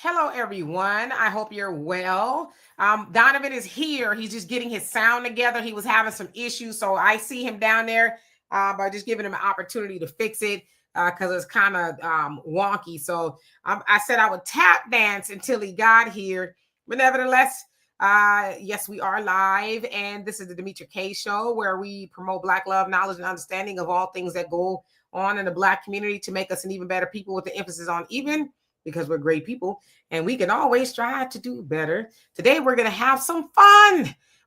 Hello, everyone. I hope you're well. Donovan is here. He's just getting his sound together. He was having some issues, so I see him down there by just giving him an opportunity to fix it because it's kind of wonky. So I said I would tap dance until he got here. But nevertheless, yes, we are live, and this is the Demetria K Show where we promote Black love, knowledge, and understanding of all things that go on in the Black community to make us an even better people with the emphasis on even because we're great people and we can always strive to do better. Today, we're going to have some fun.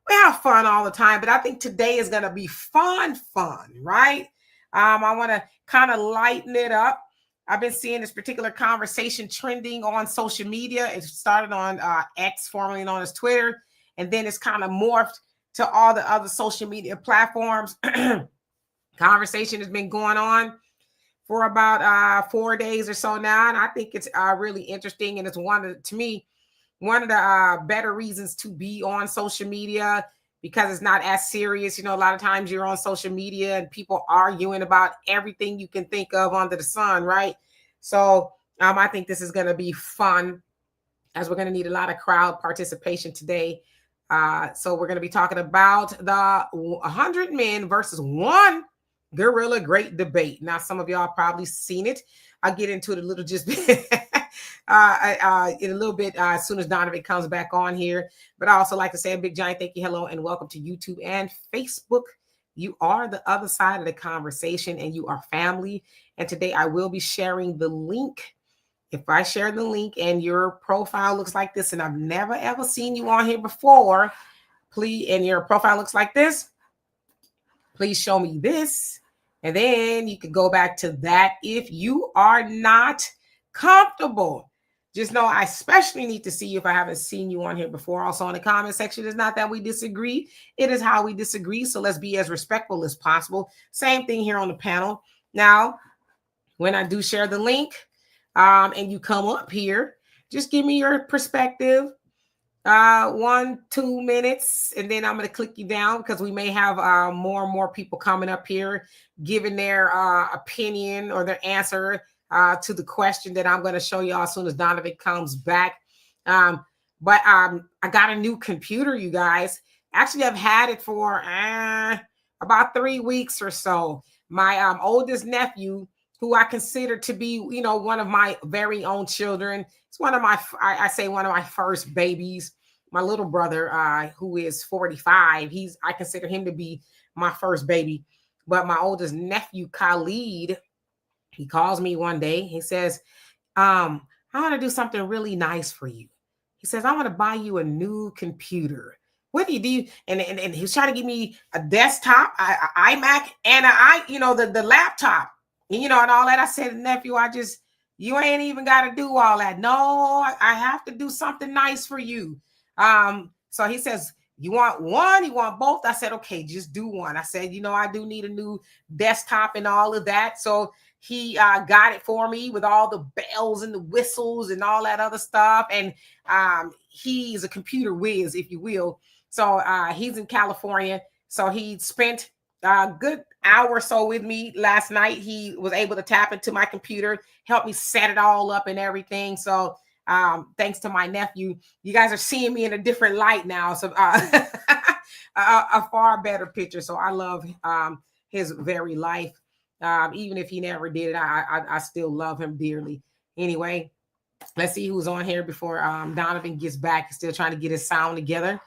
We have fun all the time, but I think today is going to be fun, right? I want to kind of lighten it up. I've been seeing this particular conversation trending on social media. It started on X, formerly known as Twitter, and then it's kind of morphed to all the other social media platforms. Conversation has been going on for about 4 days or so now, and I think it's really interesting, and it's one of the better reasons to be on social media because it's not as serious. You know, a lot of times you're on social media and people arguing about everything you can think of under the sun, right? So I think this is going to be fun as we're going to need a lot of crowd participation today. So we're going to be talking about the 100 men versus one gorilla great debate. Now, some of y'all probably seen it. I'll get into it a little just in a little bit as soon as Donovan comes back on here. But I also like to say a big giant thank you, hello, and welcome to YouTube and Facebook. You are the other side of the conversation and you are family. And today I will be sharing the link. If I share the link and your profile looks like this, and I've never ever seen you on here before, please, and your profile looks like this, please show me this. And then you can go back to that if you are not comfortable. Just know I especially need to see you if I haven't seen you on here before. Also in the comment section, it's not that we disagree. It is how we disagree. So let's be as respectful as possible. Same thing here on the panel. Now, when I do share the link and you come up here, just give me your perspective. 1-2 minutes, and then I'm going to click you down because we may have more and more people coming up here giving their opinion or their answer to the question that I'm going to show y'all as soon as Donovan comes back. But I got a new computer, you guys. Actually, I've had it for about 3 weeks or so. My oldest nephew, who I consider to be, one of my very own children. It's one of my, I say one of my first babies. My little brother, who is 45, I consider him to be my first baby. But my oldest nephew, Khalid, he calls me one day. He says, I want to do something really nice for you. He says, I want to buy you a new computer. What do you do? And he was trying to give me a desktop, iMac, and the laptop. And all that. I said, nephew, you ain't even got to do all that. No, I have to do something nice for you. So he says, you want one? You want both? I said, okay, just do one. I said, I do need a new desktop and all of that. So he got it for me with all the bells and the whistles and all that other stuff. And he's a computer whiz, if you will. So he's in California. So he spent a good hour or so with me last night. He was able to tap into my computer, help me set it all up and everything. So thanks to my nephew, you guys are seeing me in a different light now. So a far better picture. So I love his very life. Even if he never did it, I still love him dearly. Anyway, let's see who's on here before Donovan gets back. He's still trying to get his sound together.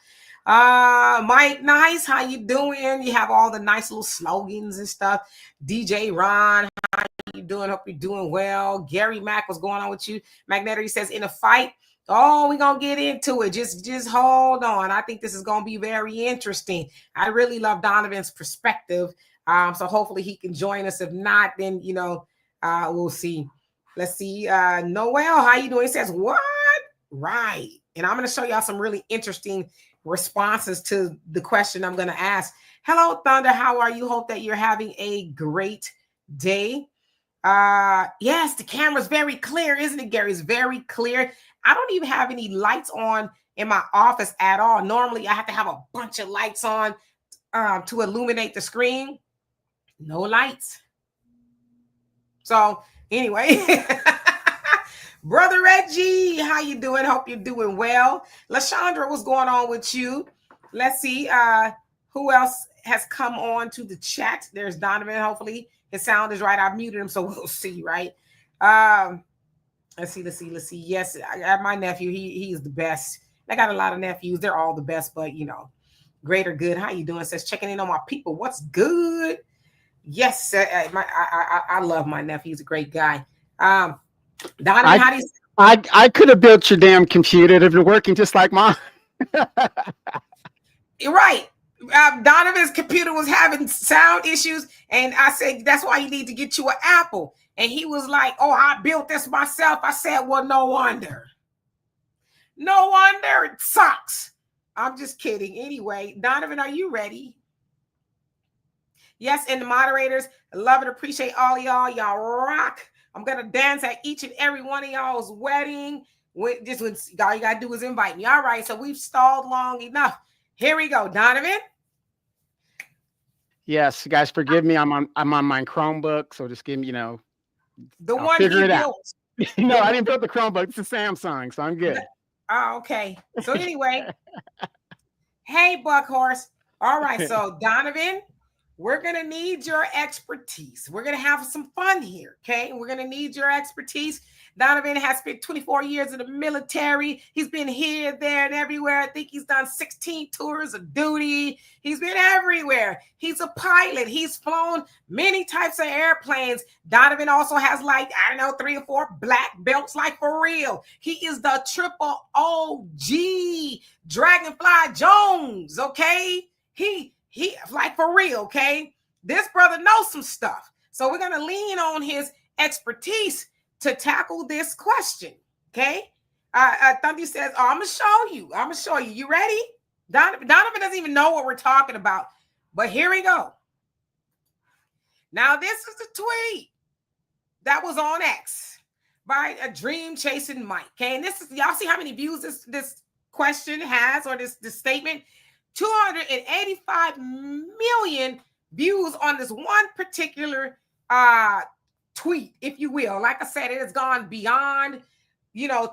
Mike Nice, how you doing? You have all the nice little slogans and stuff. DJ Ron, how you doing? Hope you're doing well. Gary Mack, what's going on with you? Magneto, he says, in a fight. Oh, we're going to get into it. Just hold on. I think this is going to be very interesting. I really love Donovan's perspective. So hopefully he can join us. If not, then, we'll see. Let's see. Noel, how you doing? He says, what? Right. And I'm going to show y'all some really interesting responses to the question I'm going to ask. Hello, Thunder. How are you? Hope that you're having a great day. Yes, the camera's very clear, isn't it, Gary? It's very clear. I don't even have any lights on in my office at all. Normally, I have to have a bunch of lights on to illuminate the screen. No lights. So anyway, Brother Reggie, how you doing? Hope you're doing well. LaShondra, what's going on with you? Let's see who else has come on to the chat. There's Donovan. Hopefully his sound is right. I muted him, so we'll see, right? Let's see. Yes, I got my nephew. He's the best. I got a lot of nephews. They're all the best, but greater good. How you doing? Says checking in on my people. What's good? Yes, I love my nephew. He's a great guy. Donovan, how do you? I could have built your damn computer. It'd been working just like mine. You're right. Donovan's computer was having sound issues, and I said that's why you need to get you an Apple. And he was like, "Oh, I built this myself." I said, "Well, no wonder. No wonder it sucks." I'm just kidding. Anyway, Donovan, are you ready? Yes, and the moderators, I love and appreciate all y'all. Y'all rock. I'm gonna dance at each and every one of y'all's wedding. All you gotta do is invite me. All right, so we've stalled long enough. Here we go, Donovan. Yes, you guys, forgive me. I'm on my Chromebook, so just give me, the I'll one he built. No, I didn't build the Chromebook. It's a Samsung, so I'm good. Oh, okay. So anyway, hey, Buckhorse. All right, so Donovan, we're going to need your expertise. We're going to have some fun here, okay? We're going to need your expertise. Donovan has spent 24 years in the military. He's been here, there, and everywhere. I think he's done 16 tours of duty. He's been everywhere. He's a pilot. He's flown many types of airplanes. Donovan also has 3 or 4 black belts, for real. He is the triple OG Dragonfly Jones, okay? He for real, okay? This brother knows some stuff. So we're going to lean on his expertise to tackle this question, okay? Thundy says, "Oh, I'm gonna show you. You ready?" Donovan doesn't even know what we're talking about, but here we go. Now, this is a tweet that was on X by a dream chasing Mike, okay? And this is, y'all see how many views this question has, or this statement? 285 million views on this one particular tweet, if you will. Like I said, it has gone beyond,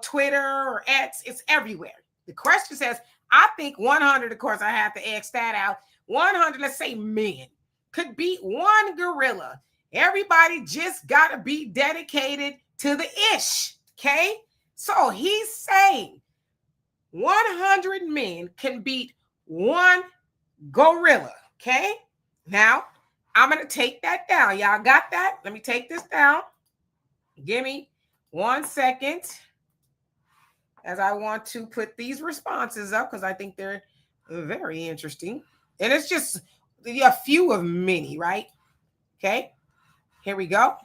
Twitter or X. It's everywhere. The question says, I think 100, of course, I have to X that out. 100, let's say men, could beat one gorilla. Everybody just got to be dedicated to the ish, okay? So he's saying 100 men can beat one gorilla, okay? Now, I'm going to take that down. Y'all got that? Let me take this down. Give me 1 second as I want to put these responses up because I think they're very interesting. And it's just a few of many, right? Okay, here we go.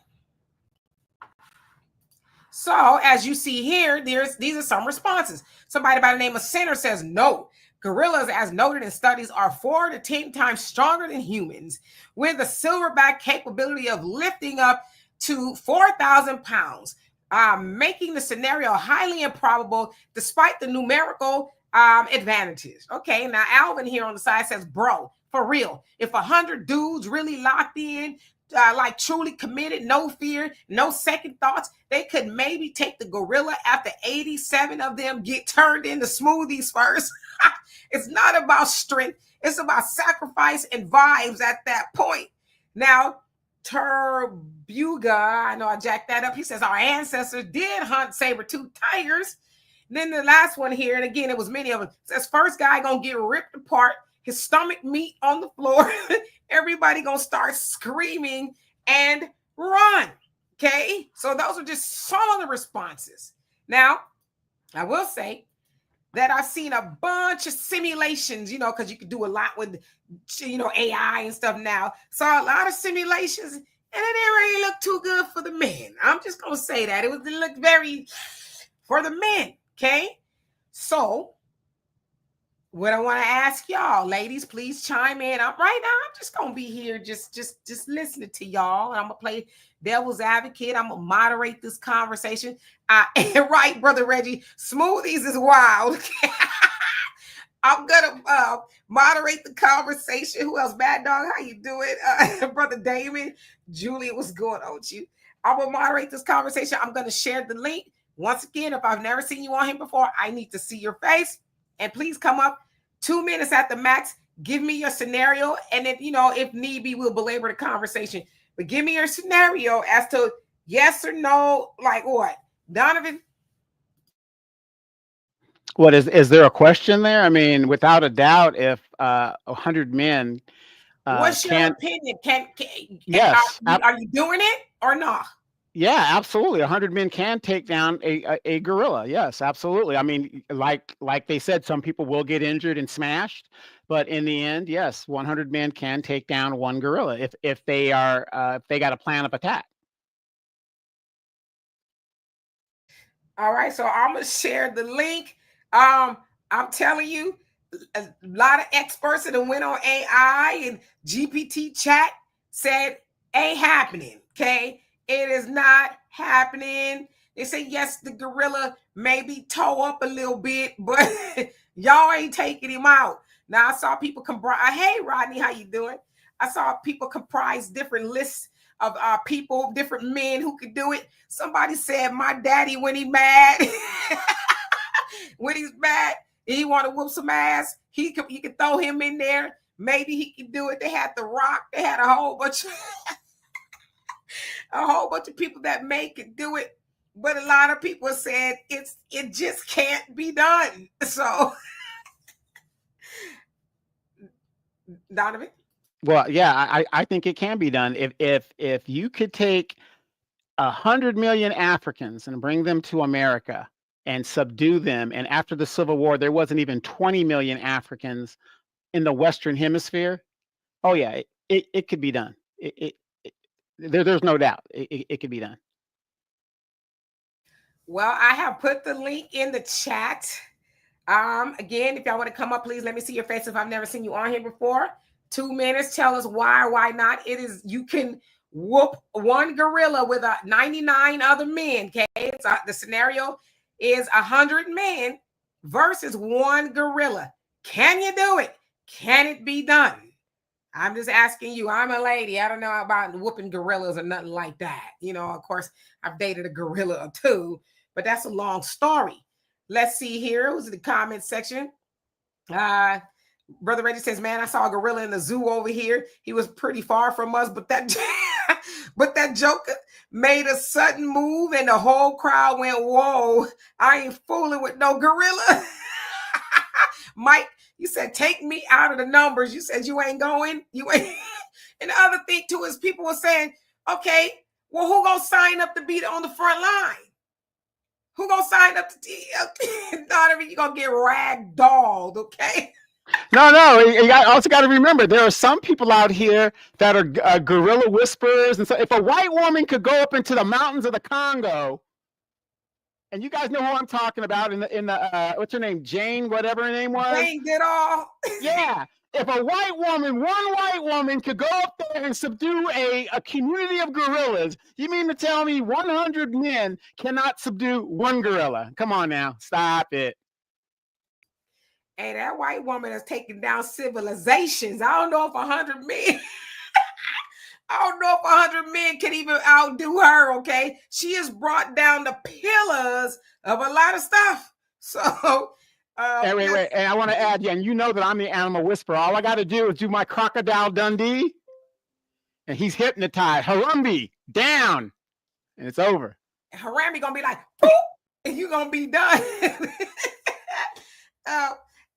So as you see here, these are some responses. Somebody by the name of Center says, no. Gorillas, as noted in studies, are 4 to 10 times stronger than humans, with a silverback capability of lifting up to 4,000 pounds, making the scenario highly improbable despite the numerical advantages. Okay, now Alvin here on the side says, bro, for real, if 100 dudes really locked in, truly committed, no fear, no second thoughts, they could maybe take the gorilla after 87 of them get turned into smoothies first. It's not about strength. It's about sacrifice and vibes at that point. Now, Turbuga, I know I jacked that up. He says, our ancestors did hunt saber-toothed tigers. Then the last one here, and again, it was many of them, says, first guy gonna get ripped apart, his stomach meat on the floor. Everybody gonna start screaming and run. Okay, so those are just some of the responses. Now, I will say that I've seen a bunch of simulations, because you can do a lot with, AI and stuff now. Saw a lot of simulations, and it didn't really look too good for the men. I'm just gonna say that it looked very for the men. Okay, so what I want to ask y'all, ladies, please chime in. Right now, I'm just gonna be here, just listening to y'all, and I'm gonna play devil's advocate. I'm gonna moderate this conversation. Right, Brother Reggie, smoothies is wild. I'm gonna moderate the conversation. Who else? Bad Dog, how you doing? Brother Damon, Julia, what's going on with you? I'm gonna moderate this conversation. I'm gonna share the link. Once again, if I've never seen you on here before, I need to see your face. And please come up 2 minutes at the max. Give me your scenario. And then, if need be, we'll belabor the conversation. But give me your scenario as to yes or no, like what? Donovan? What is there a question there? I mean, without a doubt, if 100 men What's your can't, opinion? yes, Are you doing it or not? yeah, absolutely. 100 men can take down a gorilla. Yes, absolutely. I mean, like they said, some people will get injured and smashed, but in the end, yes, 100 men can take down one gorilla if they got a plan of attack. All right, so I'm gonna share the link. I'm telling you, a lot of experts that went on AI and GPT chat said ain't happening. Okay, it is not happening. They say yes, the gorilla maybe toe up a little bit, but y'all ain't taking him out. Now I saw people comprise. Hey, Rodney, how you doing? I saw people comprise different lists of people, different men who could do it. Somebody said my daddy when he mad, when he's mad, and he want to whoop some ass, you could throw him in there. Maybe he could do it. They had The Rock. They had a whole bunch of people that could do it. But a lot of people said it just can't be done. So, Donovan? Well, yeah, I think it can be done. If you could take 100 million Africans and bring them to America and subdue them, and after the Civil War, there wasn't even 20 million Africans in the Western Hemisphere. Oh yeah, it could be done. There's no doubt it could be done. Well, I have put the link in the chat. Again, if y'all want to come up, please let me see your face if I've never seen you on here before. 2 minutes. Tell us why or why not. You can whoop one gorilla with 99 other men. Okay, the scenario is 100 men versus one gorilla. Can you do it? Can it be done? I'm just asking you. I'm a lady. I don't know about whooping gorillas or nothing like that. Of course, I've dated a gorilla or two, but that's a long story. Let's see here. Who's in the comment section? Brother Reggie says, man, I saw a gorilla in the zoo over here. He was pretty far from us, but that joker made a sudden move and the whole crowd went, whoa, I ain't fooling with no gorilla. Mike, you said, take me out of the numbers. You said you ain't going. You ain't. And the other thing too is people were saying, okay, well, who gonna sign up to be on the front line? Who gonna sign up to Donovan? You gonna get ragdolled, okay? No. You also got to remember there are some people out here that are gorilla whisperers, and so if a white woman could go up into the mountains of the Congo, and you guys know who I'm talking about in the what's her name, Jane, whatever her name was. Jane did all. Yeah. If one white woman could go up there and subdue a community of gorillas, you mean to tell me 100 men cannot subdue one gorilla? Come on now, stop it. Hey, that white woman has taken down civilizations. I don't know if 100 men, I don't know if 100 men can even outdo her, okay? She has brought down the pillars of a lot of stuff. So, wait. And I want to add, and you know that I'm the animal whisperer. All I got to do is do my Crocodile Dundee, and he's hypnotized. Harambe, down, and it's over. Harambe gonna be like, boop, and you gonna be done.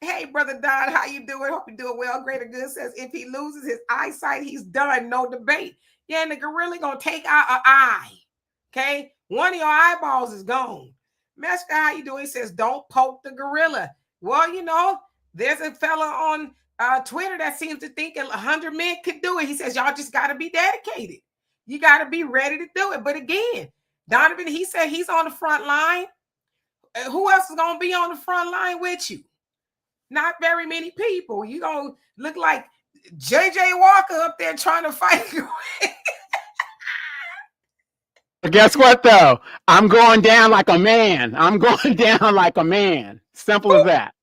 Hey, Brother Don, how you doing? Hope you're doing well. Greater Good says if he loses his eyesight, he's done. No debate. Yeah, and the gorilla gonna take out an eye. Okay, one of your eyeballs is gone. Master, how you doing? He says, don't poke the gorilla. Well, there's a fella on Twitter that seems to think 100 men could do it. He says, y'all just got to be dedicated. You got to be ready to do it. But again, Donovan, he said he's on the front line. Who else is going to be on the front line with you? Not very many people. You going to look like JJ Walker up there trying to fight. But guess what, though? I'm going down like a man. Simple as that.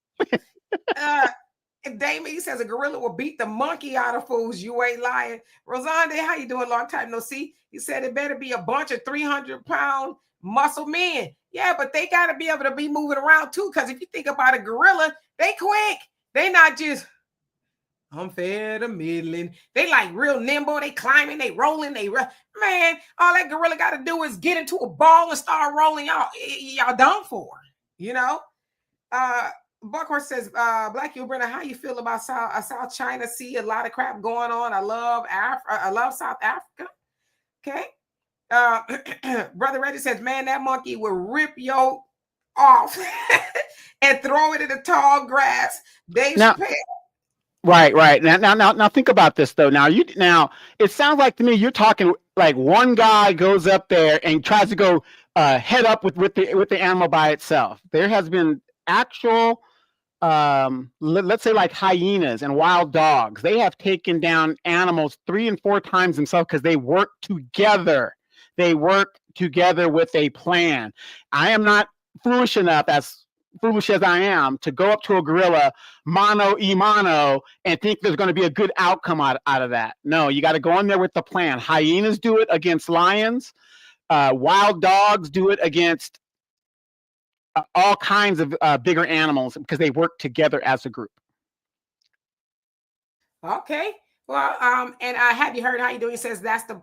Damon, he says a gorilla will beat the monkey out of fools. You ain't lying. Rosande, how you doing? Long time no see. He said it better be a bunch of 300-pound muscle men. Yeah, but they got to be able to be moving around too. Because if you think about a gorilla, they quick. They not just I'm fair to middling. They like real nimble. They climbing, they rolling, man. All that gorilla got to do is get into a ball and start rolling. Y'all done for. You know. Buckhorse says, Black you Brenda, how you feel about South China Sea? A lot of crap going on. I love I love South Africa. Okay. Brother Reggie says, man, that monkey will rip yo off and throw it in the tall grass. Dave Chappelle. Right. Now, think about this though. Now, it sounds like to me you're talking like one guy goes up there and tries to go head up with the animal by itself. There has been actual, let's say like hyenas and wild dogs. They have taken down animals 3 and 4 times themselves because they work together. They work together with a plan. I am not foolish as I am to go up to a gorilla mano a mano and think there's going to be a good outcome out of that. No, you got to go in there with the plan. Hyenas do it against lions. Wild dogs do it against all kinds of bigger animals because they work together as a group. Okay. Well, and have you heard how you doing? He says that's the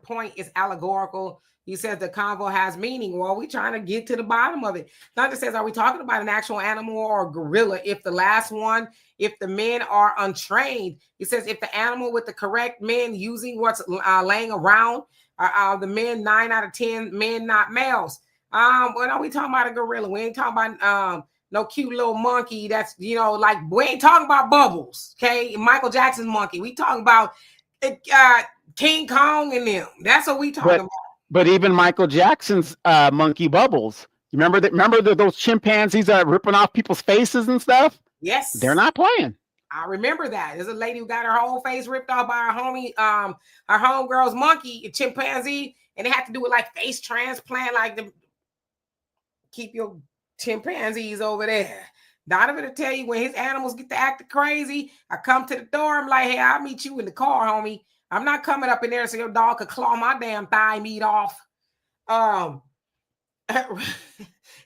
point. It's allegorical. He says the convo has meaning. Well, we trying to get to the bottom of it. Thunder says, are we talking about an actual animal or a gorilla? If the last one, if the men are untrained, he says, if the animal with the correct men using what's laying around, the men 9 out of 10 men, not males. Well, no, we talking about a gorilla. We ain't talking about no cute little monkey. That's, like we ain't talking about Bubbles. Okay. Michael Jackson's monkey. We talking about King Kong and them. That's what we talking about. But even Michael Jackson's monkey Bubbles, remember those chimpanzees are ripping off people's faces and stuff? Yes. They're not playing. I remember that. There's a lady who got her whole face ripped off by her homie, her homegirl's monkey, a chimpanzee, and they had to do it like face transplant, like keep your chimpanzees over there. Donovan will tell you when his animals get to acting crazy, I come to the door, I'm like, hey, I'll meet you in the car, homie. I'm not coming up in there so your dog could claw my damn thigh meat off.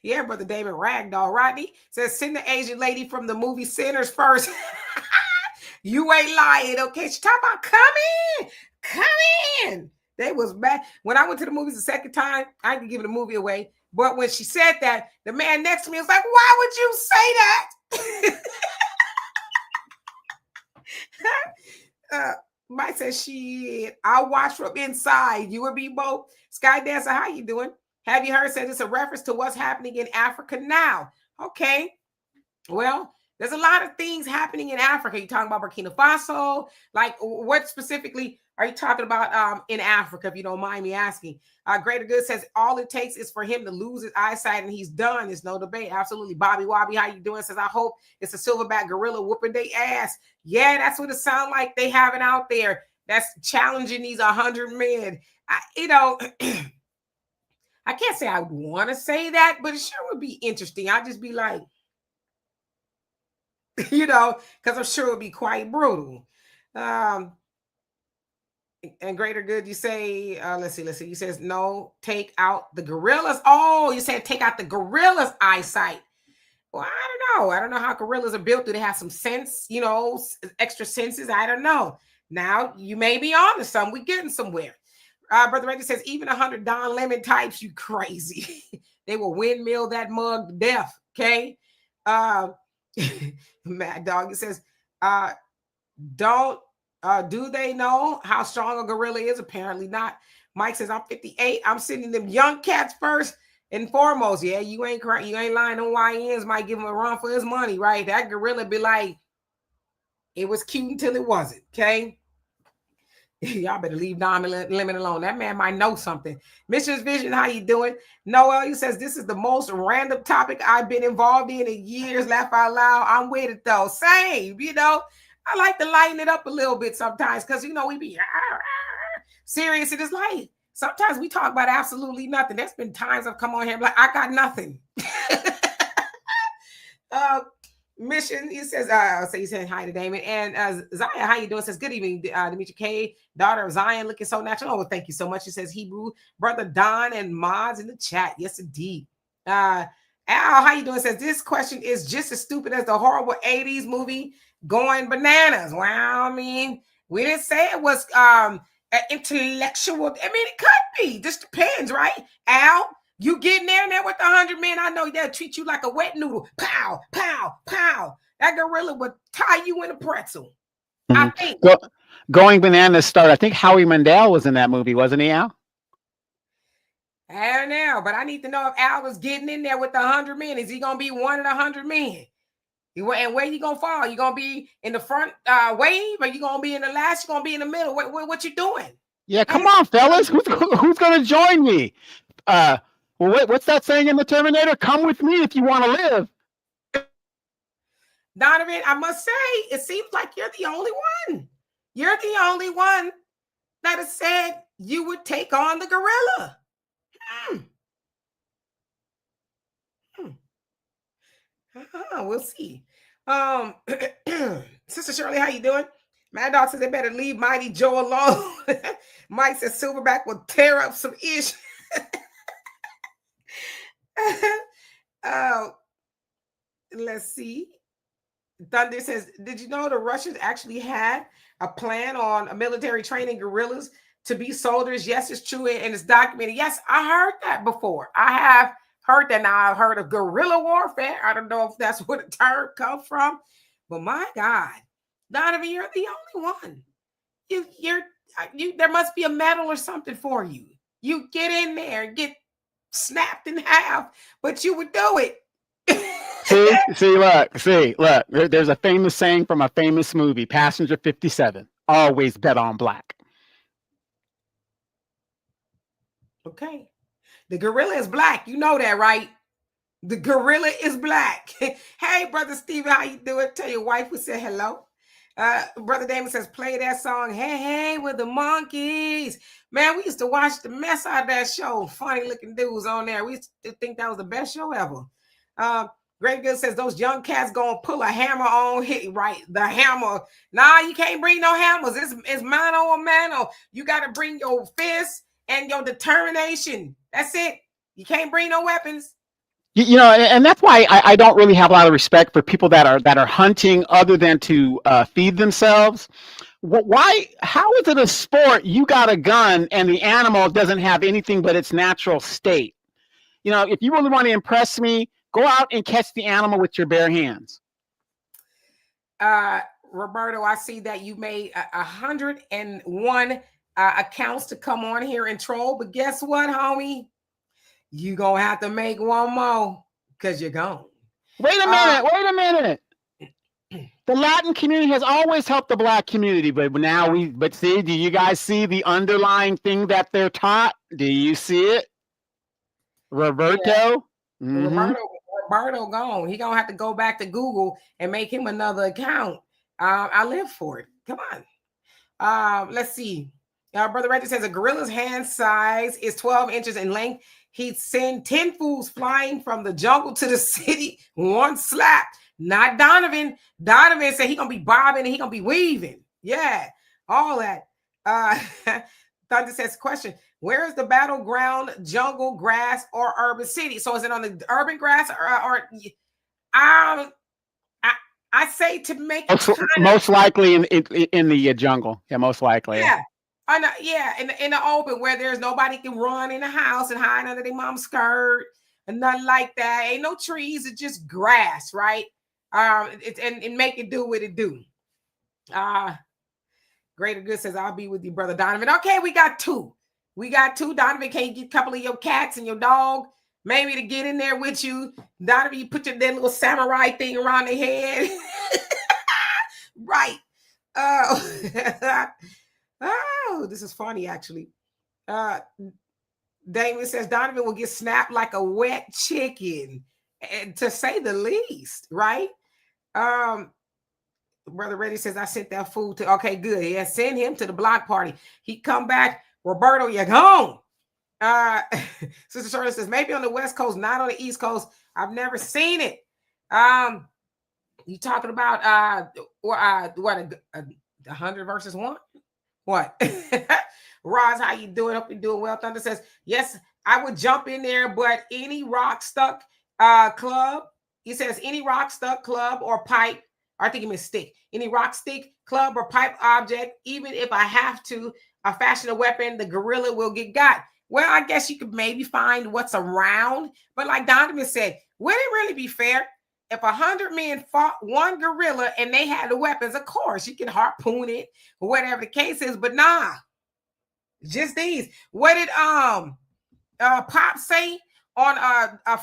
Yeah, Brother David Ragdoll. Rodney says, send the Asian lady from the movie Sinners first. You ain't lying, okay? She talking about come in. They was bad. When I went to the movies the second time, I could give the movie away. But when she said that, the man next to me was like, why would you say that? Mike says, shit, I'll watch from inside. You would be both. Sky Dancer, how you doing? Have you heard? Says it's a reference to what's happening in Africa now. Okay. Well, there's a lot of things happening in Africa. You talking about Burkina Faso? Like, what specifically are you talking about in Africa, if you don't mind me asking? Greater Good says all it takes is for him to lose his eyesight and he's done. There's no debate. Absolutely. Bobby Wobby, how you doing? Says, I hope it's a silverback gorilla whooping their ass. Yeah, that's what it sounds like they have it out there. That's challenging these 100 men. I can't say I want to say that, but it sure would be interesting. I'd just be like, because I'm sure it would be quite brutal. And Greater Good, you say, let's see. You says, no, take out the gorillas. Oh, you said take out the gorillas' eyesight. Well, I don't know how gorillas are built. Do they have some sense, extra senses? I don't know. Now, you may be on to something. We're getting somewhere. Brother Reggie says, even 100 Don Lemon types, you crazy. They will windmill that mug to death, okay? Mad Dog, it says, do they know how strong a gorilla is? Apparently not. Mike says, I'm 58. I'm sending them young cats first and foremost. Yeah, you ain't lying. On YNs might give him a run for his money, right? That gorilla be like, it was cute until it wasn't, okay? Y'all better leave Don Lemon alone. That man might know something. Mrs. Vision, how you doing? Noel, you says, this is the most random topic I've been involved in years. Laugh out loud. I'm with it, though. Same, I like to lighten it up a little bit sometimes because, we be serious. It is like sometimes we talk about absolutely nothing. There's been times I've come on here like, I got nothing. Mission, he says, so he's saying hi to Damon. And Zion, how you doing? Says, good evening, Demetri K, daughter of Zion, looking so natural. Oh, well, thank you so much. He says, Hebrew, brother Don and mods in the chat. Yes, indeed. Al, how you doing? Says, this question is just as stupid as the horrible 80s movie Going Bananas. Well, I mean, we didn't say it was intellectual. I mean, it could be. Just depends, right? Al, you getting there with 100 men, I know they'll treat you like a wet noodle. Pow, pow, pow. That gorilla would tie you in a pretzel. I think. Going Bananas started, I think Howie Mandel was in that movie, wasn't he, Al? I don't know, but I need to know if Al was getting in there with 100 men. Is he going to be one of the 100 men? And where you going to fall? You going to be in the front wave, or you going to be in the last? You going to be in the middle? What you doing? Yeah, come on, fellas. Who's going to join me? Well, what's that saying in the Terminator? Come with me if you want to live. Donovan, I must say, it seems like you're the only one. You're the only one that has said you would take on the gorilla. We'll see. Sister Shirley, how you doing? Mad Dog says they better leave Mighty Joe alone. Mike says Silverback will tear up some ish. Let's see. Thunder says, did you know the Russians actually had a plan on a military training guerrillas to be soldiers? Yes, it's true, and it's documented. Yes, I heard that before. I have heard that. Now I've heard of guerrilla warfare. I don't know if that's where the term comes from, but my God, Donovan, you're the only one. You there must be a medal or something for you. You get in there and get snapped in half, but you would do it. Look. There's a famous saying from a famous movie, Passenger 57. Always bet on black. Okay. The gorilla is black. You know that, right? The gorilla is black. Hey, Brother Steven, how you doing? Tell your wife we said hello. Brother Damon says, play that song, Hey, Hey, with the Monkeys. Man, we used to watch the mess out of that show. Funny looking dudes on there. We used to think that was the best show ever. Great Good says, those young cats gonna pull a hammer on hit, right? The hammer. Nah, you can't bring no hammers. It's mano a mano. You got to bring your fist and your determination. That's it. You can't bring no weapons. You know, and that's why I don't really have a lot of respect for people that are hunting other than to feed themselves. Why? How is it a sport? You got a gun and the animal doesn't have anything but its natural state. You know, if you really want to impress me, go out and catch the animal with your bare hands. Roberto, I see that you made 101 accounts to come on here and troll, but guess what, homie? You gonna have to make one more because you're gone. Wait a minute. The Latin community has always helped the Black community, but see, do you guys see the underlying thing that they're taught? Do you see it? Roberto? Yeah. Mm-hmm. Roberto gone. He gonna have to go back to Google and make him another account. I live for it. Come on. Let's see. Brother Reggie says a gorilla's hand size is 12 inches in length. He'd send 10 fools flying from the jungle to the city, one slap. Not Donovan. Donovan said he gonna be bobbing and he gonna be weaving. Yeah, all that. Thunder says, question, where is the battleground, jungle, grass, or urban city? So is it on the urban grass or I say to make it most likely in the jungle. Yeah, most likely. Yeah. In the open where there's nobody can run in the house and hide under their mom's skirt and nothing like that. Ain't no trees, it's just grass, right? And make it do what it do. Greater Good says, I'll be with you, Brother Donovan. Okay, we got two. Donovan, can you get a couple of your cats and your dog maybe to get in there with you? Donovan, you put that little samurai thing around their head. Right. Oh, this is funny, actually. Damon says Donovan will get snapped like a wet chicken, and to say the least, right? Brother Reddy says I sent that fool to. Okay, good. Yeah, send him to the block party. He come back. Roberto, you're gone. Sister Shirley says maybe on the West Coast, not on the East Coast. I've never seen it. You talking about what 100 versus 1? What? Roz, how you doing? Hope you're doing well. Thunder says, yes, I would jump in there, but any rock stuck club, he says, any rock stuck club or pipe, or I think he meant stick, any rock stick, club, or pipe object, even if I have to fashion a weapon, the gorilla will get got. Well, I guess you could maybe find what's around, but like Donovan said, would it really be fair? If 100 men fought one gorilla and they had the weapons, of course, you can harpoon it or whatever the case is, but nah, just these. What did Pop say on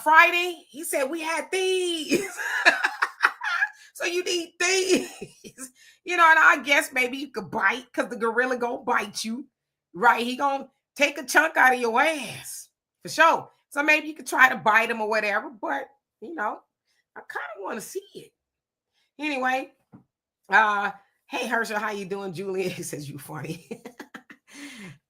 Friday? He said we had these. So you need these. You know, and I guess maybe you could bite because the gorilla gonna bite you, right? He gonna take a chunk out of your ass for sure. So maybe you could try to bite him or whatever, but you know, I kind of want to see it. Anyway, hey Herschel, how you doing? Julia, he says you funny.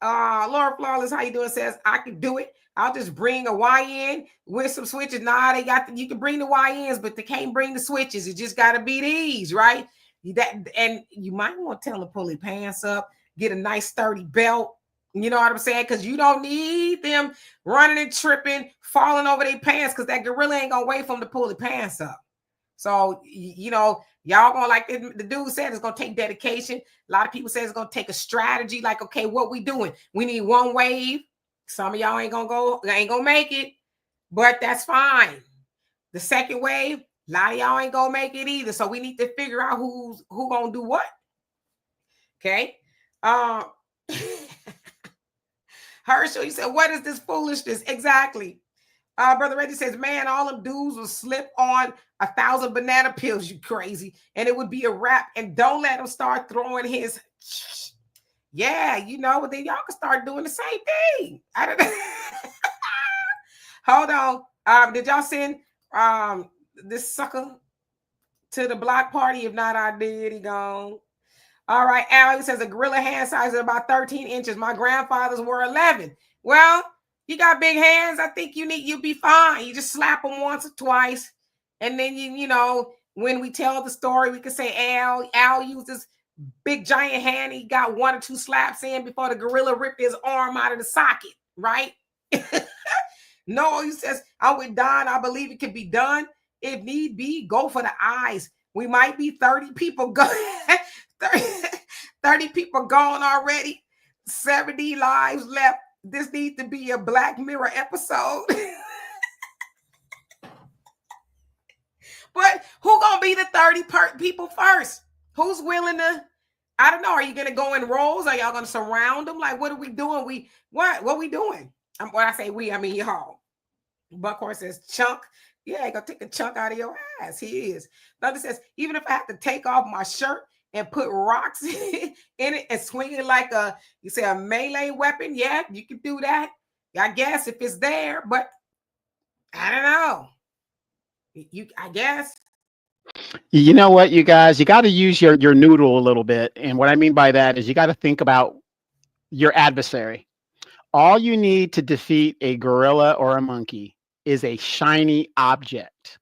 Laura Flawless, how you doing? Says I can do it. I'll just bring a YN with some switches. Nah, they got you can bring the YNs, but they can't bring the switches. It just gotta be these, right? And you might want to tell them to pull their pants up, get a nice sturdy belt. You know what I'm saying? Because you don't need them running and tripping, falling over their pants, because that gorilla ain't gonna wait for them to pull their pants up. So, you know, y'all gonna, like the dude said, it's gonna take dedication. A lot of people say it's gonna take a strategy. Like, okay, what we doing? We need one wave. Some of y'all ain't gonna make it, but that's fine. The second wave, a lot of y'all ain't gonna make it either. So we need to figure out who gonna do what. Okay. Herschel, you said, what is this foolishness? Exactly. Brother Reggie says, man, all them dudes will slip on 1,000 banana peels, you crazy. And it would be a wrap. And don't let him start throwing his, yeah, you know, then y'all can start doing the same thing. I don't know. Hold on. Did y'all send this sucker to the block party? If not, I did. He gone. All right. Al, he says a gorilla hand size is about 13 inches. My grandfather's were 11. Well, you got big hands. I think you'll be fine. You just slap them once or twice. And then you know, when we tell the story, we can say Al used this big giant hand. He got 1 or 2 slaps in before the gorilla ripped his arm out of the socket, right? No, he says, I'm with Don. I believe it can be done. If need be, go for the eyes. We might be 30 people go 30 people gone already. 70 lives left. This needs to be a Black Mirror episode. But who gonna be the 30 people first? Who's willing to? I don't know. Are you gonna go in rows? Are y'all gonna surround them? Like, what are we doing? What we doing? When I say we, I mean y'all. Buckhorn says chunk. Yeah, gonna take a chunk out of your ass. He is. Another says, even if I have to take off my shirt and put rocks in it and swing it like a melee weapon, yeah, you can do that. I guess if it's there, but I don't know. I guess. You know what, you guys, you got to use your noodle a little bit. And what I mean by that is you got to think about your adversary. All you need to defeat a gorilla or a monkey is a shiny object.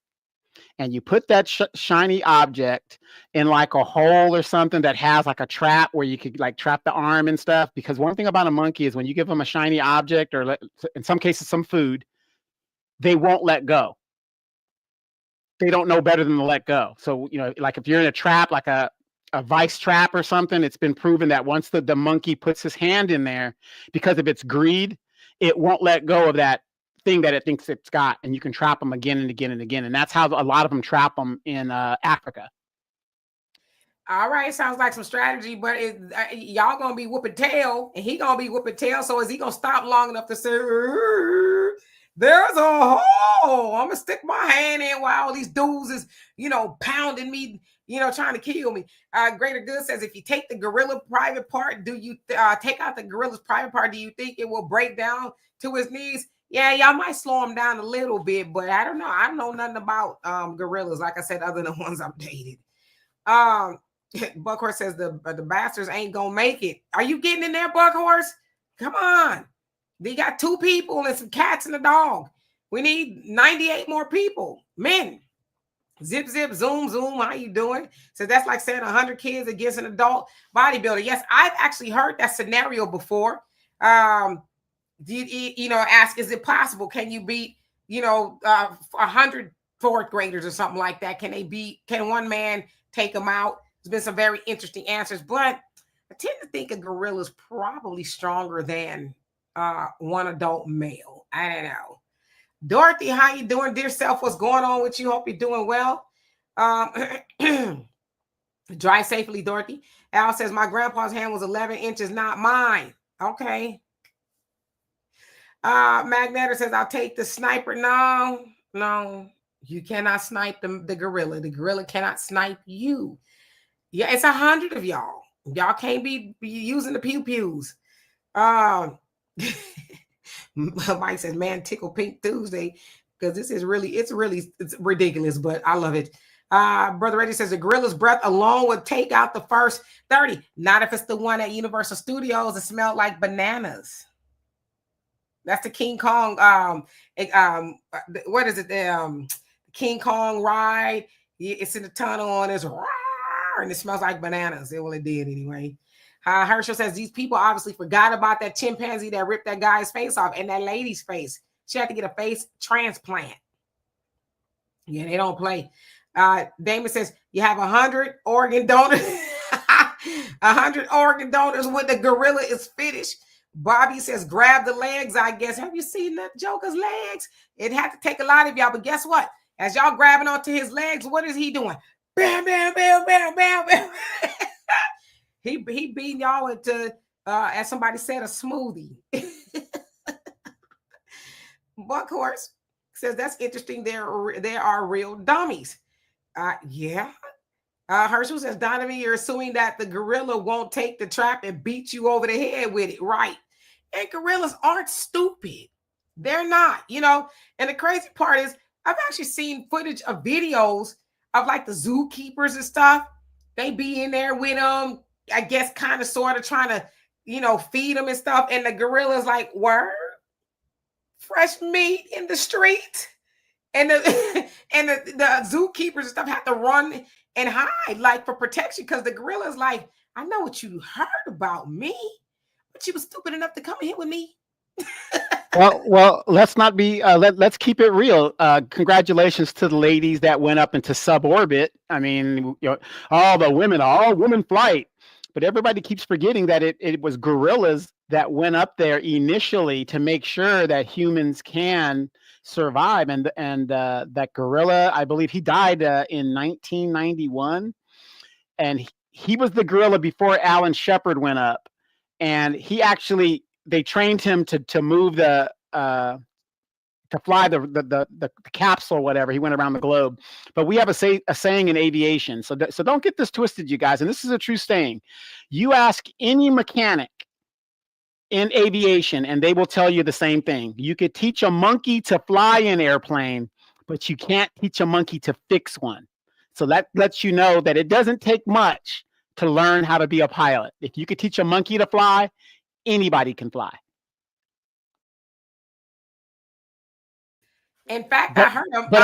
And you put that shiny object in like a hole or something that has like a trap where you could like trap the arm and stuff. Because one thing about a monkey is when you give them a shiny object or in some cases some food, they won't let go. They don't know better than to let go. So, you know, like if you're in a trap, like a vice trap or something, it's been proven that once the monkey puts his hand in there, because of its greed, it won't let go of that thing that it thinks it's got, and you can trap them again and again and again. And that's how a lot of them trap them in Africa. All right, sounds like some strategy, but y'all gonna be whooping tail, and he gonna be whooping tail. So is he gonna stop long enough to say, "There's a hole"? I'm gonna stick my hand in while all these dudes is, you know, pounding me, you know, trying to kill me. Greater Good says, if you take the gorilla private part, do you take out the gorilla's private part? Do you think it will break down to his knees? Yeah, y'all might slow him down a little bit, but I don't know. I don't know nothing about gorillas, like I said, other than the ones I've dated. Buckhorse says the bastards ain't gonna make it. Are you getting in there, Buckhorse? Come on. They got 2 people and some cats and a dog. We need 98 more people, men. Zip, zip, zoom, zoom. How you doing? So that's like saying 100 kids against an adult bodybuilder. Yes, I've actually heard that scenario before. Did ask, is it possible? Can you beat 100 fourth graders or something like that? Can one man take them out? There's been some very interesting answers, but I tend to think a gorilla is probably stronger than one adult male. I don't know. Dorothy, how you doing, dear self? What's going on with you? Hope you're doing well. Drive safely, Dorothy. Al says my grandpa's hand was 11 inches, not mine. Okay. Magneto says I'll take the sniper. No, you cannot snipe the gorilla. The gorilla cannot snipe you. Yeah, it's 100 of y'all. Y'all can't be using the pew pews. Mike says, man, tickle pink Tuesday, because it's ridiculous, but I love it. Brother Reggie says the gorilla's breath alone would take out the first 30. Not if it's the one at Universal Studios that smelled like bananas. That's the King Kong. What is it? The King Kong ride. It's in the tunnel and it's and it smells like bananas. Well, it did anyway. Herschel says these people obviously forgot about that chimpanzee that ripped that guy's face off and that lady's face. She had to get a face transplant. Yeah, they don't play. Damon says you have 100 organ donors. 100 organ donors when the gorilla is finished. Bobby says grab the legs, I guess. Have you seen the Joker's legs? It had to take a lot of y'all, but guess what? As y'all grabbing onto his legs, what is he doing? Bam, bam, bam, bam, bam, bam. He beating y'all into, as somebody said, a smoothie. Buck Horse says that's interesting. There are real dummies. Yeah. Herschel says, Donovan, you're assuming that the gorilla won't take the trap and beat you over the head with it, right? And gorillas aren't stupid. They're not, And the crazy part is, I've actually seen footage of videos of like the zookeepers and stuff. They be in there with them, I guess, kind of sort of trying to, feed them and stuff. And the gorilla's like, word? Fresh meat in the street? And the zookeepers and stuff have to run and hide, like, for protection, because the gorilla's like, I know what you heard about me, but you were stupid enough to come here with me. well, let's not be. Let's keep it real. Congratulations to the ladies that went up into suborbit. I mean, all women flight, but everybody keeps forgetting that it was gorillas that went up there initially to make sure that humans can survive. And that gorilla, I believe he died in 1991, and he was the gorilla before Alan Shepard went up, and they trained him to move to fly the capsule or whatever. He went around the globe. But we have a saying in aviation, so don't get this twisted, you guys, and this is a true saying. You ask any mechanic in aviation, and they will tell you the same thing. You could teach a monkey to fly an airplane, but you can't teach a monkey to fix one. So that lets you know that it doesn't take much to learn how to be a pilot. If you could teach a monkey to fly, anybody can fly. In fact, I heard him. But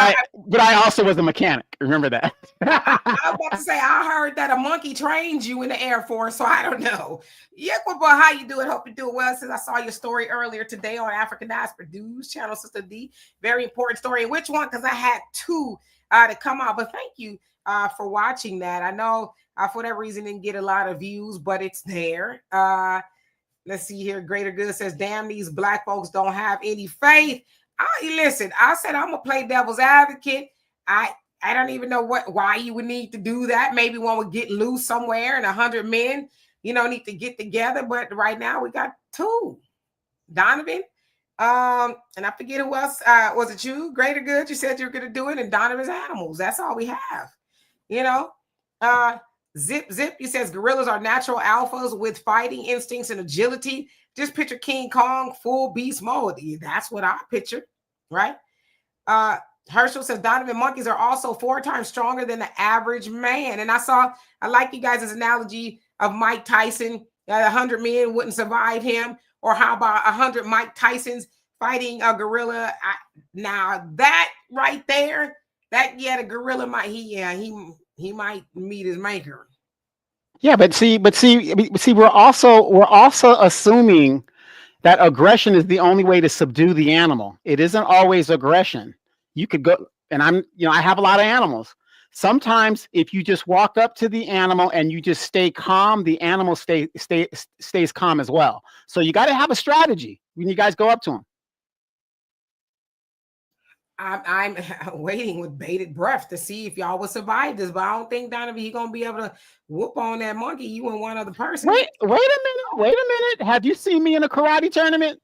I also was a mechanic. Remember that. I was about to say, I heard that a monkey trained you in the Air Force, so I don't know. Yeah, boy, how you doing? Hope you doing well. Since I saw your story earlier today on African Diaspora News Channel, Sister D. Very important story. And which one? Because I had two to come out. But thank you for watching that. I know for whatever reason didn't get a lot of views, but it's there. Let's see here. Greater Good says, damn, these black folks don't have any faith. Listen, I said I'm gonna play devil's advocate. I don't even know why you would need to do that. Maybe one would get loose somewhere and 100 men, need to get together. But right now we got two. Donovan, and I forget who else. Was it you? Greater Good. You said you were gonna do it, and Donovan's Animals. That's all we have. Zip. He says gorillas are natural alphas with fighting instincts and agility. Just picture King Kong full beast mode. That's what I picture, right? Herschel says Donovan, monkeys are also 4 times stronger than the average man. And I like you guys' analogy of Mike Tyson. 100 men wouldn't survive him. Or how about 100 Mike Tysons fighting a gorilla? Now that right there, The gorilla might he might meet his maker. Yeah, but see, we're also assuming that aggression is the only way to subdue the animal. It isn't always aggression. You could go, and I have a lot of animals. Sometimes if you just walk up to the animal and you just stay calm, the animal stays calm as well. So you got to have a strategy when you guys go up to them. I'm waiting with bated breath to see if y'all will survive this, but I don't think Donovan he gonna be able to whoop on that monkey. You and one other person. Wait a minute. Have you seen me in a karate tournament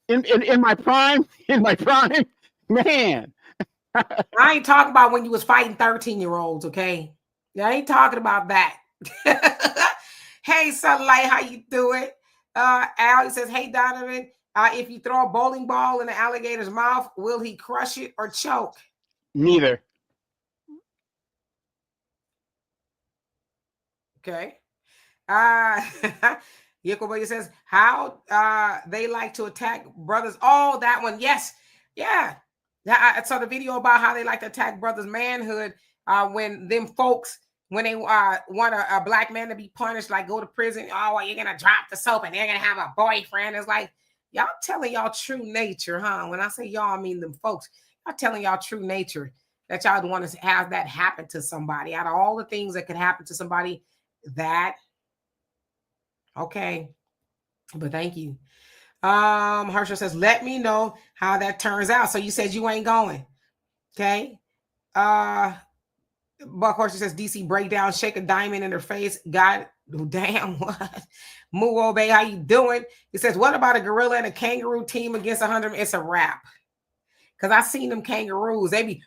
in my prime? In my prime, man. I ain't talking about when you was fighting 13-year-olds, okay? I ain't talking about that. Hey, Sunlight, how you doing? Al says, hey, Donovan, if you throw a bowling ball in the alligator's mouth, will he crush it or choke? Neither. Okay. Yakoboy says, how they like to attack brothers. Oh, that one. Yes. Yeah. I saw the video about how they like to attack brothers' manhood when them folks, when they want a black man to be punished, like go to prison. Oh, well, you're going to drop the soap and they're going to have a boyfriend. It's like, y'all telling y'all true nature, huh? When I say y'all, I mean them folks. Y'all telling y'all true nature that y'all want to have that happen to somebody. Out of all the things that could happen to somebody, that, okay. But thank you. Herschel says, let me know how that turns out. So you said you ain't going. Okay. Buck Horser says, DC breakdown, shake a diamond in her face. God damn, what? Moo Obey, how you doing? He says, what about a gorilla and a kangaroo team against 100? It's a wrap. Because I seen them kangaroos. They be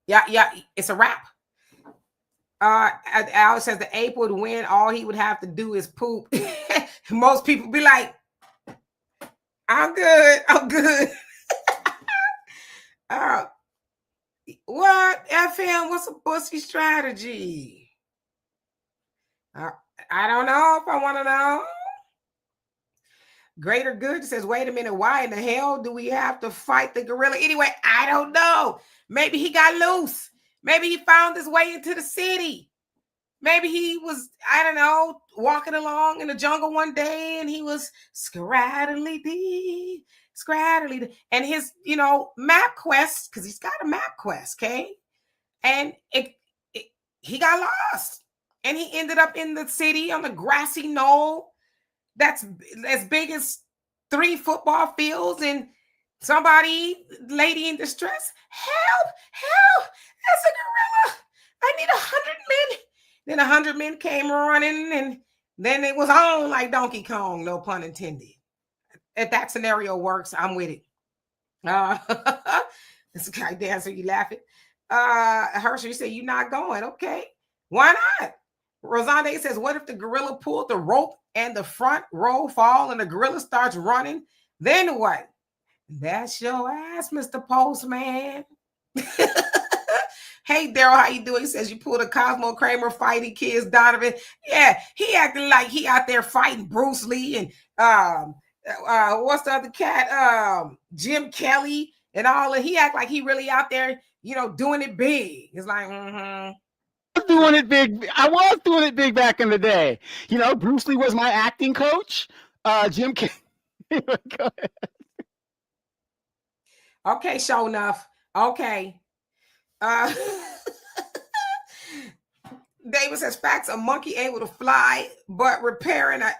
yeah, it's a wrap. Alex says the ape would win. All he would have to do is poop. Most people be like, I'm good. What? FM, what's a pussy strategy? I don't know if I want to know. Greater Good says, wait a minute, why in the hell do we have to fight the gorilla? Anyway, I don't know. Maybe he got loose. Maybe he found his way into the city. Maybe he was, I don't know, walking along in the jungle one day and he was scraddly dee. And his, map quest, because he's got a map quest, okay? And he got lost. And he ended up in the city on the grassy knoll that's as big as 3 football fields, and somebody, lady in distress, help, that's a gorilla. I need 100 men. Then 100 men came running, and then it was on like Donkey Kong, no pun intended. If that scenario works, I'm with it. This guy dancer, you laughing. Herschel, you say you're not going. Okay. Why not? Rosande says, what if the gorilla pulled the rope and the front row fall and the gorilla starts running? Then what? That's your ass, Mr. Postman. Hey, Daryl, how you doing? He says you pulled a Cosmo Kramer fighting kids, Donovan. Yeah, he acting like he out there fighting Bruce Lee and what's the other cat? Jim Kelly and all. And he act like he really out there, doing it big. It's like, I was doing it big back in the day. Bruce Lee was my acting coach. Jim Kelly. Go ahead. Okay, show enough. Okay. David says, facts, a monkey able to fly, but repairing a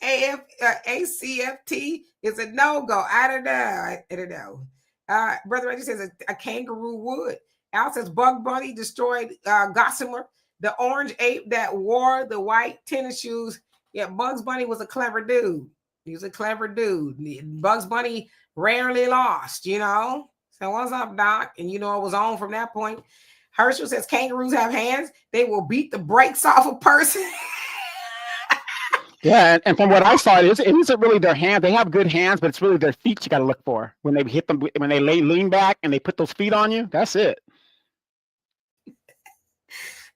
ACFT is a no-go. I don't know. Brother Reggie says a kangaroo would. Al says Bug Bunny destroyed Gossamer, the orange ape that wore the white tennis shoes. Yeah, Bugs Bunny was a clever dude. He was a clever dude. Bugs Bunny rarely lost, So what's up, Doc? And it was on from that point. Herschel says kangaroos have hands. They will beat the brakes off a person. Yeah, and from what I saw, it isn't really their hands. They have good hands, but it's really their feet you got to look for. When they hit them, when they lean back and they put those feet on you, that's it.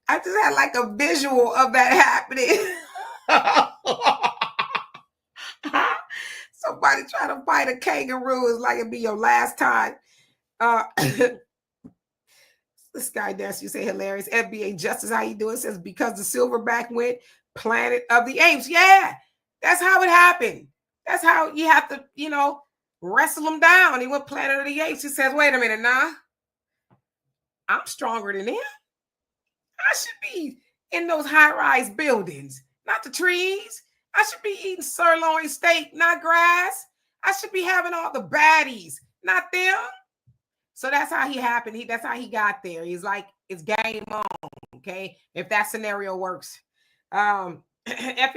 I just had like a visual of that happening. Somebody trying to fight a kangaroo is like it'd be your last time. This guy Dance, you say hilarious. FBA Justice, how you doing? Says because the silverback went Planet of the Apes. Yeah, that's how it happened. That's how you have to, wrestle him down. He went Planet of the Apes. He says, wait a minute, nah. I'm stronger than him. I should be in those high-rise buildings, not the trees. I should be eating sirloin steak, not grass. I should be having all the baddies, not them. So that's how he happened. That's how he got there. He's like, it's game on. Okay. If that scenario works. FM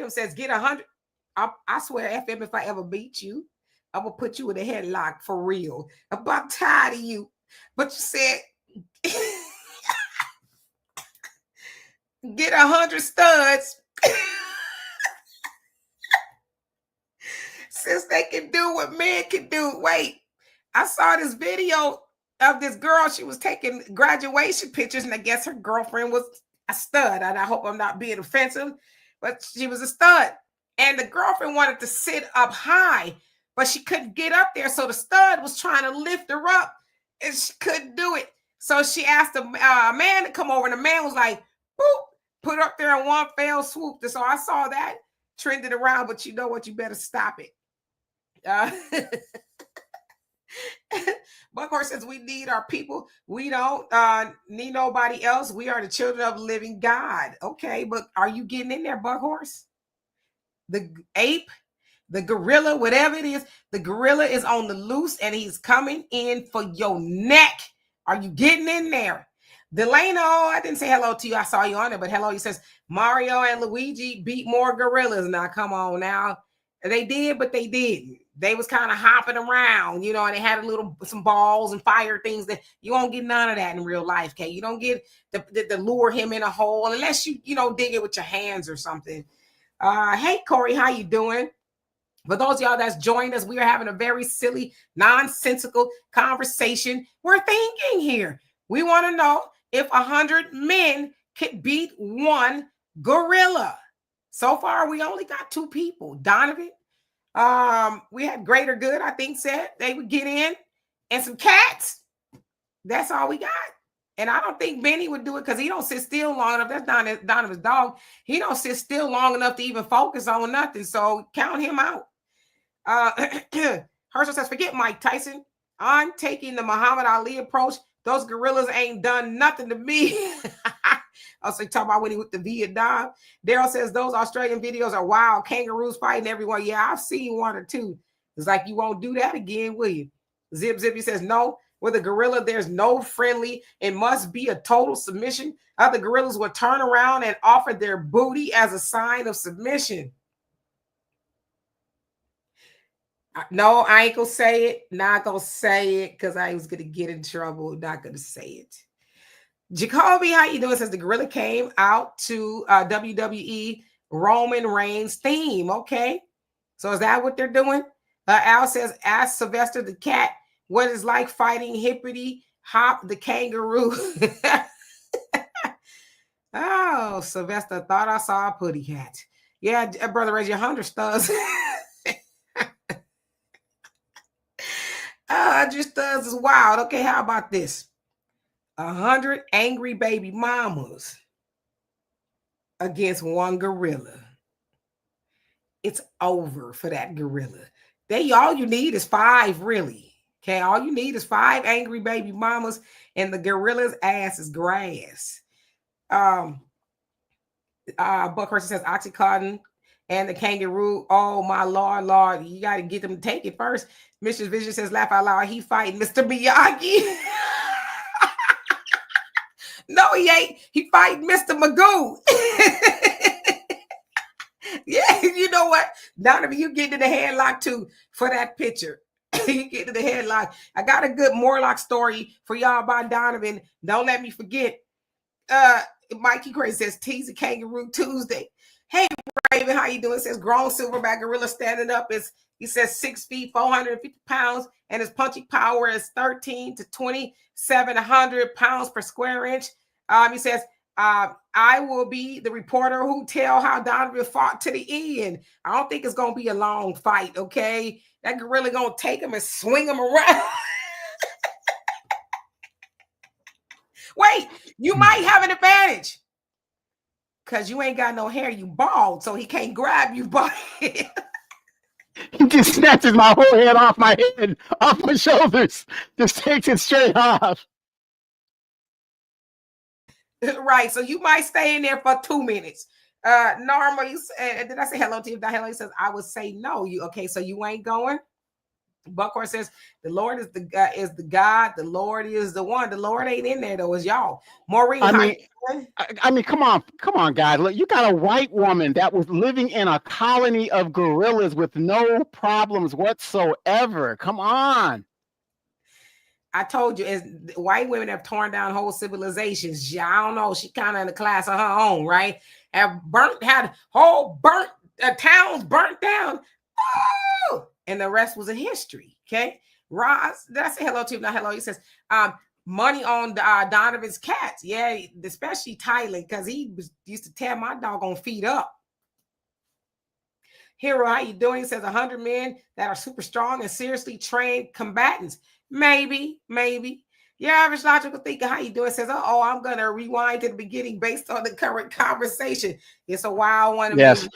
says, get 100. I swear, FM, if I ever beat you, I'm going to put you in a headlock for real. I'm about tired of you. But you said, get 100 studs. Since they can do what men can do. Wait, I saw this video of this girl. She was taking graduation pictures, and I guess her girlfriend was a stud. And I hope I'm not being offensive, but she was a stud. And the girlfriend wanted to sit up high, but she couldn't get up there. So the stud was trying to lift her up, and she couldn't do it. So she asked a man to come over, and the man was like, boop, put her up there in one fell swoop. So I saw that trending around, but you know what? You better stop it. Buckhorse says we need our people. We don't need nobody else. We are the children of the living God. Okay, but are you getting in there, Buckhorse? The ape, the gorilla, whatever it is, the gorilla is on the loose and he's coming in for your neck. Are you getting in there? Delano, I didn't say hello to you. I saw you on it, but hello. He says Mario and Luigi beat more gorillas. Now, come on now. They did, but they didn't. They was kind of hopping around, and they had some balls and fire things that you won't get none of that in real life, okay? You don't get the lure him in a hole unless you dig it with your hands or something. Hey, Corey, how you doing? For those of y'all that's joined us, we are having a very silly, nonsensical conversation. We're thinking here. We want to know if 100 men could beat one gorilla. So far, we only got 2 people. Donovan, we had Greater Good, I think, said they would get in, and some cats. That's all we got. And I don't think Benny would do it because he don't sit still long enough. That's Donovan's dog. He don't sit still long enough to even focus on nothing. So count him out. Herschel says, forget Mike Tyson. I'm taking the Muhammad Ali approach. Those gorillas ain't done nothing to me. Also, talk about when he went to Vietnam. Daryl says those Australian videos are wild. Kangaroos fighting everyone. Yeah, I've seen 1 or 2. It's like you won't do that again, will you? Zippy says no. With a gorilla, there's no friendly. It must be a total submission. Other gorillas will turn around and offer their booty as a sign of submission. No, I ain't gonna say it. Not gonna say it because I was gonna get in trouble. Not gonna say it. Jacoby, how you doing? Says the gorilla came out to WWE Roman Reigns theme. Okay, so is that what they're doing? Al says, ask Sylvester the cat what it's like fighting Hippity Hop the kangaroo. Oh, Sylvester, thought I saw a putty cat. Yeah, brother, raise your 100 studs. 100 studs is wild. Okay, how about this? 100 angry baby mamas against 1 gorilla. It's over for that gorilla. All you need is 5, really. Okay, all you need is 5 angry baby mamas, and the gorilla's ass is grass. Buckhurst says Oxycontin and the kangaroo. Oh my Lord, you got to get them to take it first. Mr. Vision says, laugh out loud. He fighting Mr. Miyagi. No, he ain't. He fighting Mr. Magoo. Yeah, you know what? Donovan, you get to the headlock too for that picture. You get to the headlock. I got a good Morlock story for y'all about Donovan. Don't let me forget. Mikey Crazy says, tease a kangaroo Tuesday. Hey, Raven, how you doing? It says grown silverback gorilla standing up is, he says 6 feet, 450 pounds, and his punching power is 13 to 2,700 pounds per square inch. He says, I will be the reporter who tell how Donovan fought to the end. I don't think it's going to be a long fight, okay? That gorilla going to take him and swing him around. Wait, you might have an advantage. Because you ain't got no hair, you bald, so he can't grab you by it. He just snatches my whole head off my head, off my shoulders, just takes it straight off. Right, so you might stay in there for 2 minutes. Norma, you did I say hello to you? Hello, he says, I would say no. You okay? So you ain't going. Buckhorn says, the Lord is the God. The Lord is the one. The Lord ain't in there though. It's y'all. Maureen, I mean, come on, guys. Look, you got a white woman that was living in a colony of gorillas with no problems whatsoever. Come on. I told you, white women have torn down whole civilizations. I don't know. She kind of in a class of her own, right? Had whole towns burnt down. Oh, and the rest was a history. Okay, Ross, did I say hello to you? Not hello. He says, money on Donovan's cats. Yeah, especially Thailand, because he used to tear my doggone feet up. Hero, how you doing? He says 100 men that are super strong and seriously trained combatants. Maybe. Your average logical thinker, how you doing? Says, oh, I'm going to rewind to the beginning based on the current conversation. It's a wild one. Yes.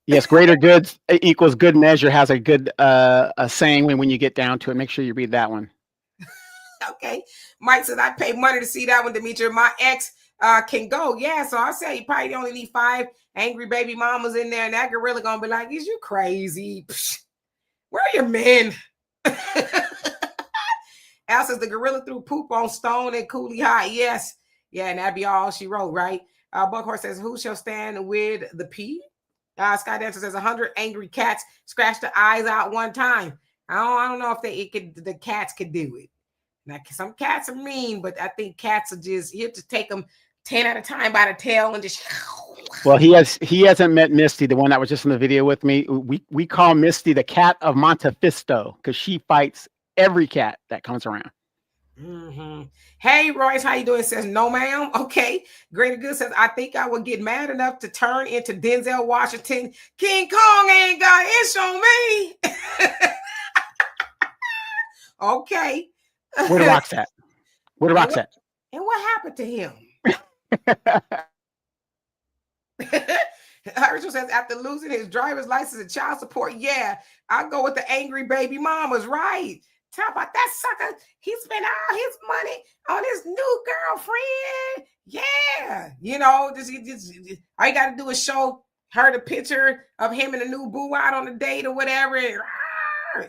Yes, greater good equals good measure has a good a saying when you get down to it. Make sure you read that one. Okay. Mike says, I pay money to see that one, Demetri. My ex can go. Yeah, so I say you probably only need 5 angry baby mamas in there, and that gorilla going to be like, is you crazy? Psh, where are your men? Al says, the gorilla threw poop on Stone and Cooley High. Yes. Yeah, and that'd be all she wrote, right? Buckhorse says, who shall stand with the P? Sky Dancer says 100 angry cats scratch the eyes out one time. I don't know if the cats could do it. Now, some cats are mean, but I think cats are just, you have to take them 10 at a time by the tail and just. Well, he hasn't met Misty, the one that was just in the video with me. We call Misty the cat of Montefisto because she fights every cat that comes around. Mm-hmm. Hey, Royce, how you doing? Says, no, ma'am. Okay. Greater Good says, I think I would get mad enough to turn into Denzel Washington. King Kong ain't got itch on me. Okay. Where the rocks at? Where the rocks at? And what happened to him? Herschel says, after losing his driver's license and child support, yeah, I'll go with the angry baby mamas, right? Talk about that sucker. He spent all his money on his new girlfriend. Yeah. You know, all you got to do is show her the picture of him and the new boo out on a date or whatever.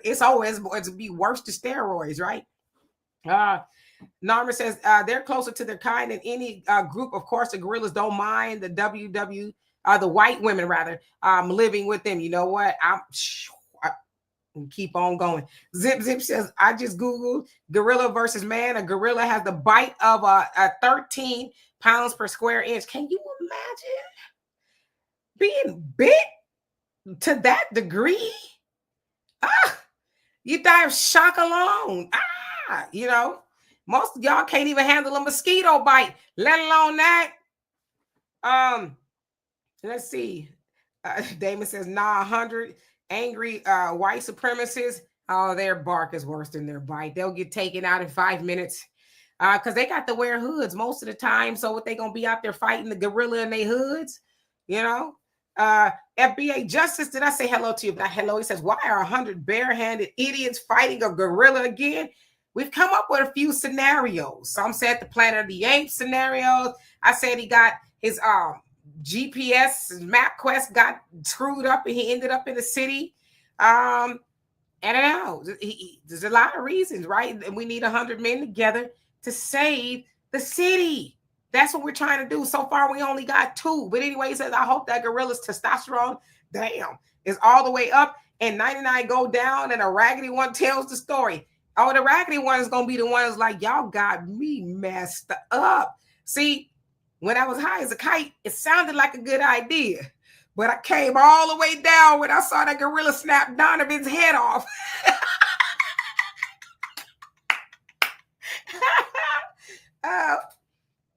It's always to be worse to steroids, right? Norma says they're closer to their kind than any group. Of course, the gorillas don't mind the the white women rather living with them. You know what? Keep on going. Zip says, I just Googled gorilla versus man. A gorilla has the bite of a 13 pounds per square inch. Can you imagine being bit to that degree? You die of shock alone. You know, most of y'all can't even handle a mosquito bite, let alone that. Let's see. Damon says, nah, 100 angry white supremacists. Oh, their bark is worse than their bite. They'll get taken out in 5 minutes because they got to wear hoods most of the time. So what they gonna be out there fighting the gorilla in their hoods? You know. FBA Justice, did I say hello to you? Not hello. He says, why are 100 barehanded idiots fighting a gorilla again? We've come up with a few scenarios. Some said the Planet of the Apes scenarios. I said he got his GPS MapQuest got screwed up and he ended up in the city. I don't know. There's a lot of reasons, right? And we need 100 men together to save the city. That's what we're trying to do. So far, we only got 2. But anyway, he says, I hope that gorilla's testosterone, is all the way up and 99 go down and a raggedy one tells the story. Oh, the raggedy one is going to be the one that's like, y'all got me messed up. See, when I was high as a kite, it sounded like a good idea. But I came all the way down when I saw that gorilla snap Donovan's head off.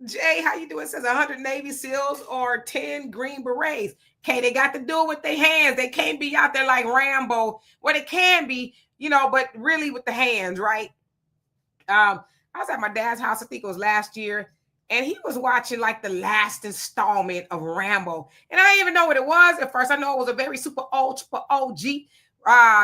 Jay, how you doing? Says 100 Navy SEALs or 10 Green Berets. Okay, they got to do it with their hands. They can't be out there like Rambo. Well, it can be, you know, but really with the hands, right? I I was at my dad's house, I think it was last year, and he was watching like the last installment of Rambo. And I didn't even know what it was at first. I know it was a very super old, super OG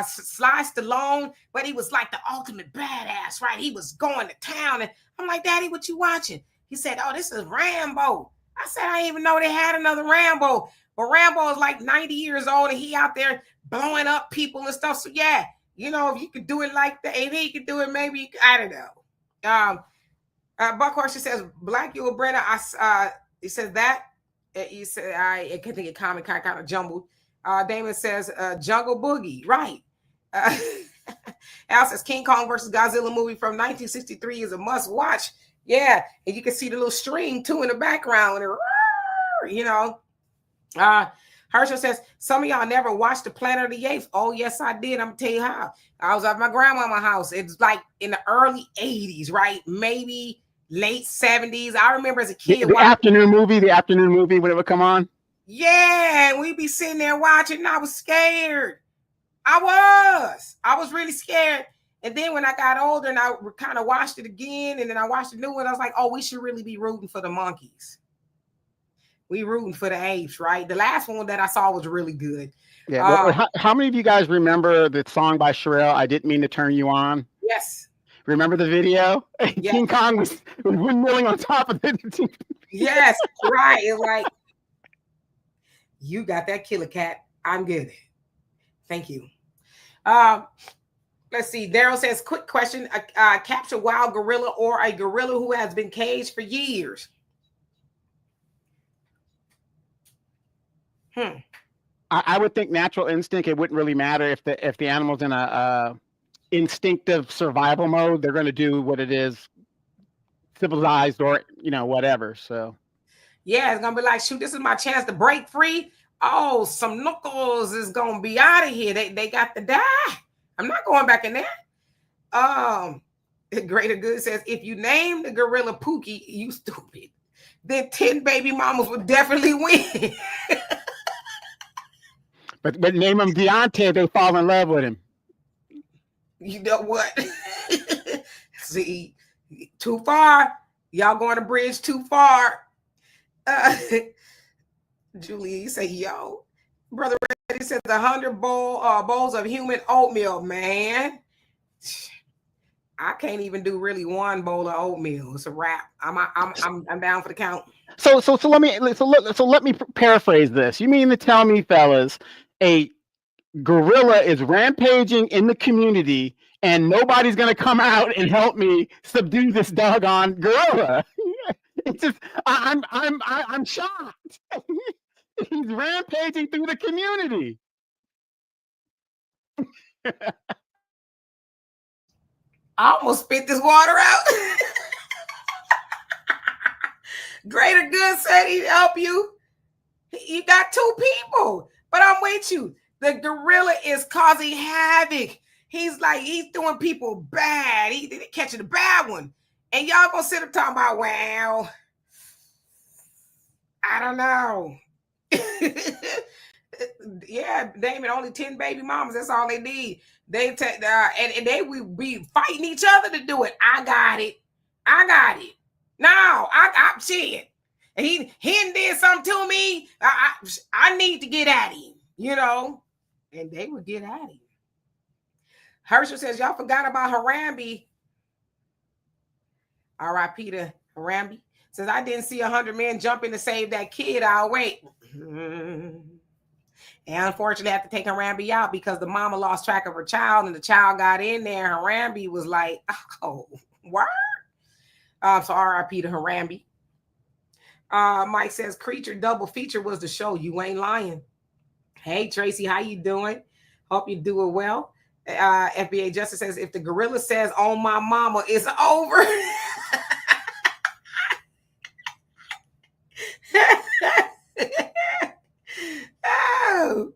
Sly Stallone, but he was like the ultimate badass, right? He was going to town. And I'm like, Daddy, what you watching? He said, oh, this is Rambo. I said, I didn't even know they had another Rambo. But Rambo is like 90 years old and he out there blowing up people and stuff. So yeah, you know, if you could do it like that, if he could do it, maybe, I don't know. Buckhorse, she says, Black you Brenna, he says that. He said, I can think of comment kind of jumbled. Damon says, Jungle Boogie, right. Al says, King Kong versus Godzilla movie from 1963 is a must watch. Yeah, and you can see the little string too in the background. You know. Herschel says, some of y'all never watched the Planet of the Apes. Oh, yes, I did. I'm gonna tell you how. I was at my grandmama's house. It's like in the early 80s, right? Maybe late 70s. I remember as a kid. The afternoon movie when it would come on. Yeah, and we'd be sitting there watching, and I was scared. I was really scared. And then when I got older and I kind of watched it again, and then I watched the new one, I was like, oh, we should really be rooting for the monkeys. We rooting for the apes, right? The last one that I saw was really good. Yeah. Well, how many of you guys remember the song by Sherelle, I Didn't Mean to Turn You On? Yes. Remember the video? Yes. King Kong was windmilling on top of it. Yes, right. It's like, you got that killer cat. I'm good. Thank you. Let's see. Daryl says, quick question. Capture wild gorilla or a gorilla who has been caged for years? I would think natural instinct. It wouldn't really matter if the animal's in a instinctive survival mode. They're going to do what it is, civilized or whatever. So yeah, it's gonna be like, shoot, this is my chance to break free. Oh, some knuckles is gonna be out of here. They got to die. I'm not going back in there. Greater Good says, if you name the gorilla Pookie, you stupid. Then 10 baby mamas would definitely win. But name him Deontay, they fall in love with him. You know what? See, too far. Y'all going to bridge too far. Julie, you say, yo, brother, he says 100 bowls of human oatmeal, man. I can't even do really one bowl of oatmeal. It's a wrap. I'm down for the count. So let me paraphrase this. You mean to tell me, fellas, a gorilla is rampaging in the community and nobody's gonna come out and help me subdue this doggone gorilla? It's just I'm shocked. He's rampaging through the community. I almost spit this water out. Greater Good said he'd help you. You got 2 people, but I'm with you. The gorilla is causing havoc. He's doing people bad. He's catching the bad one. And y'all gonna sit up talking about, well, I don't know. Yeah, Damon, only 10 baby mamas. That's all they need. They take and they will be fighting each other to do it. I got it. No, I shit. And he did something to me. I need to get at him, and they would get at him. Herschel says, y'all forgot about Harambe. R.I.P. to Harambe. Says, I didn't see 100 men jumping to save that kid. I'll wait. And unfortunately, I had to take Harambe out because the mama lost track of her child and the child got in there. Harambe was like, oh, what? So R.I.P. to Harambe. Mike says, Creature double feature was the show. You ain't lying. Hey, Tracy, how you doing? Hope you're doing well. FBA Justice says, if the gorilla says, oh, my mama, it's over. Oh,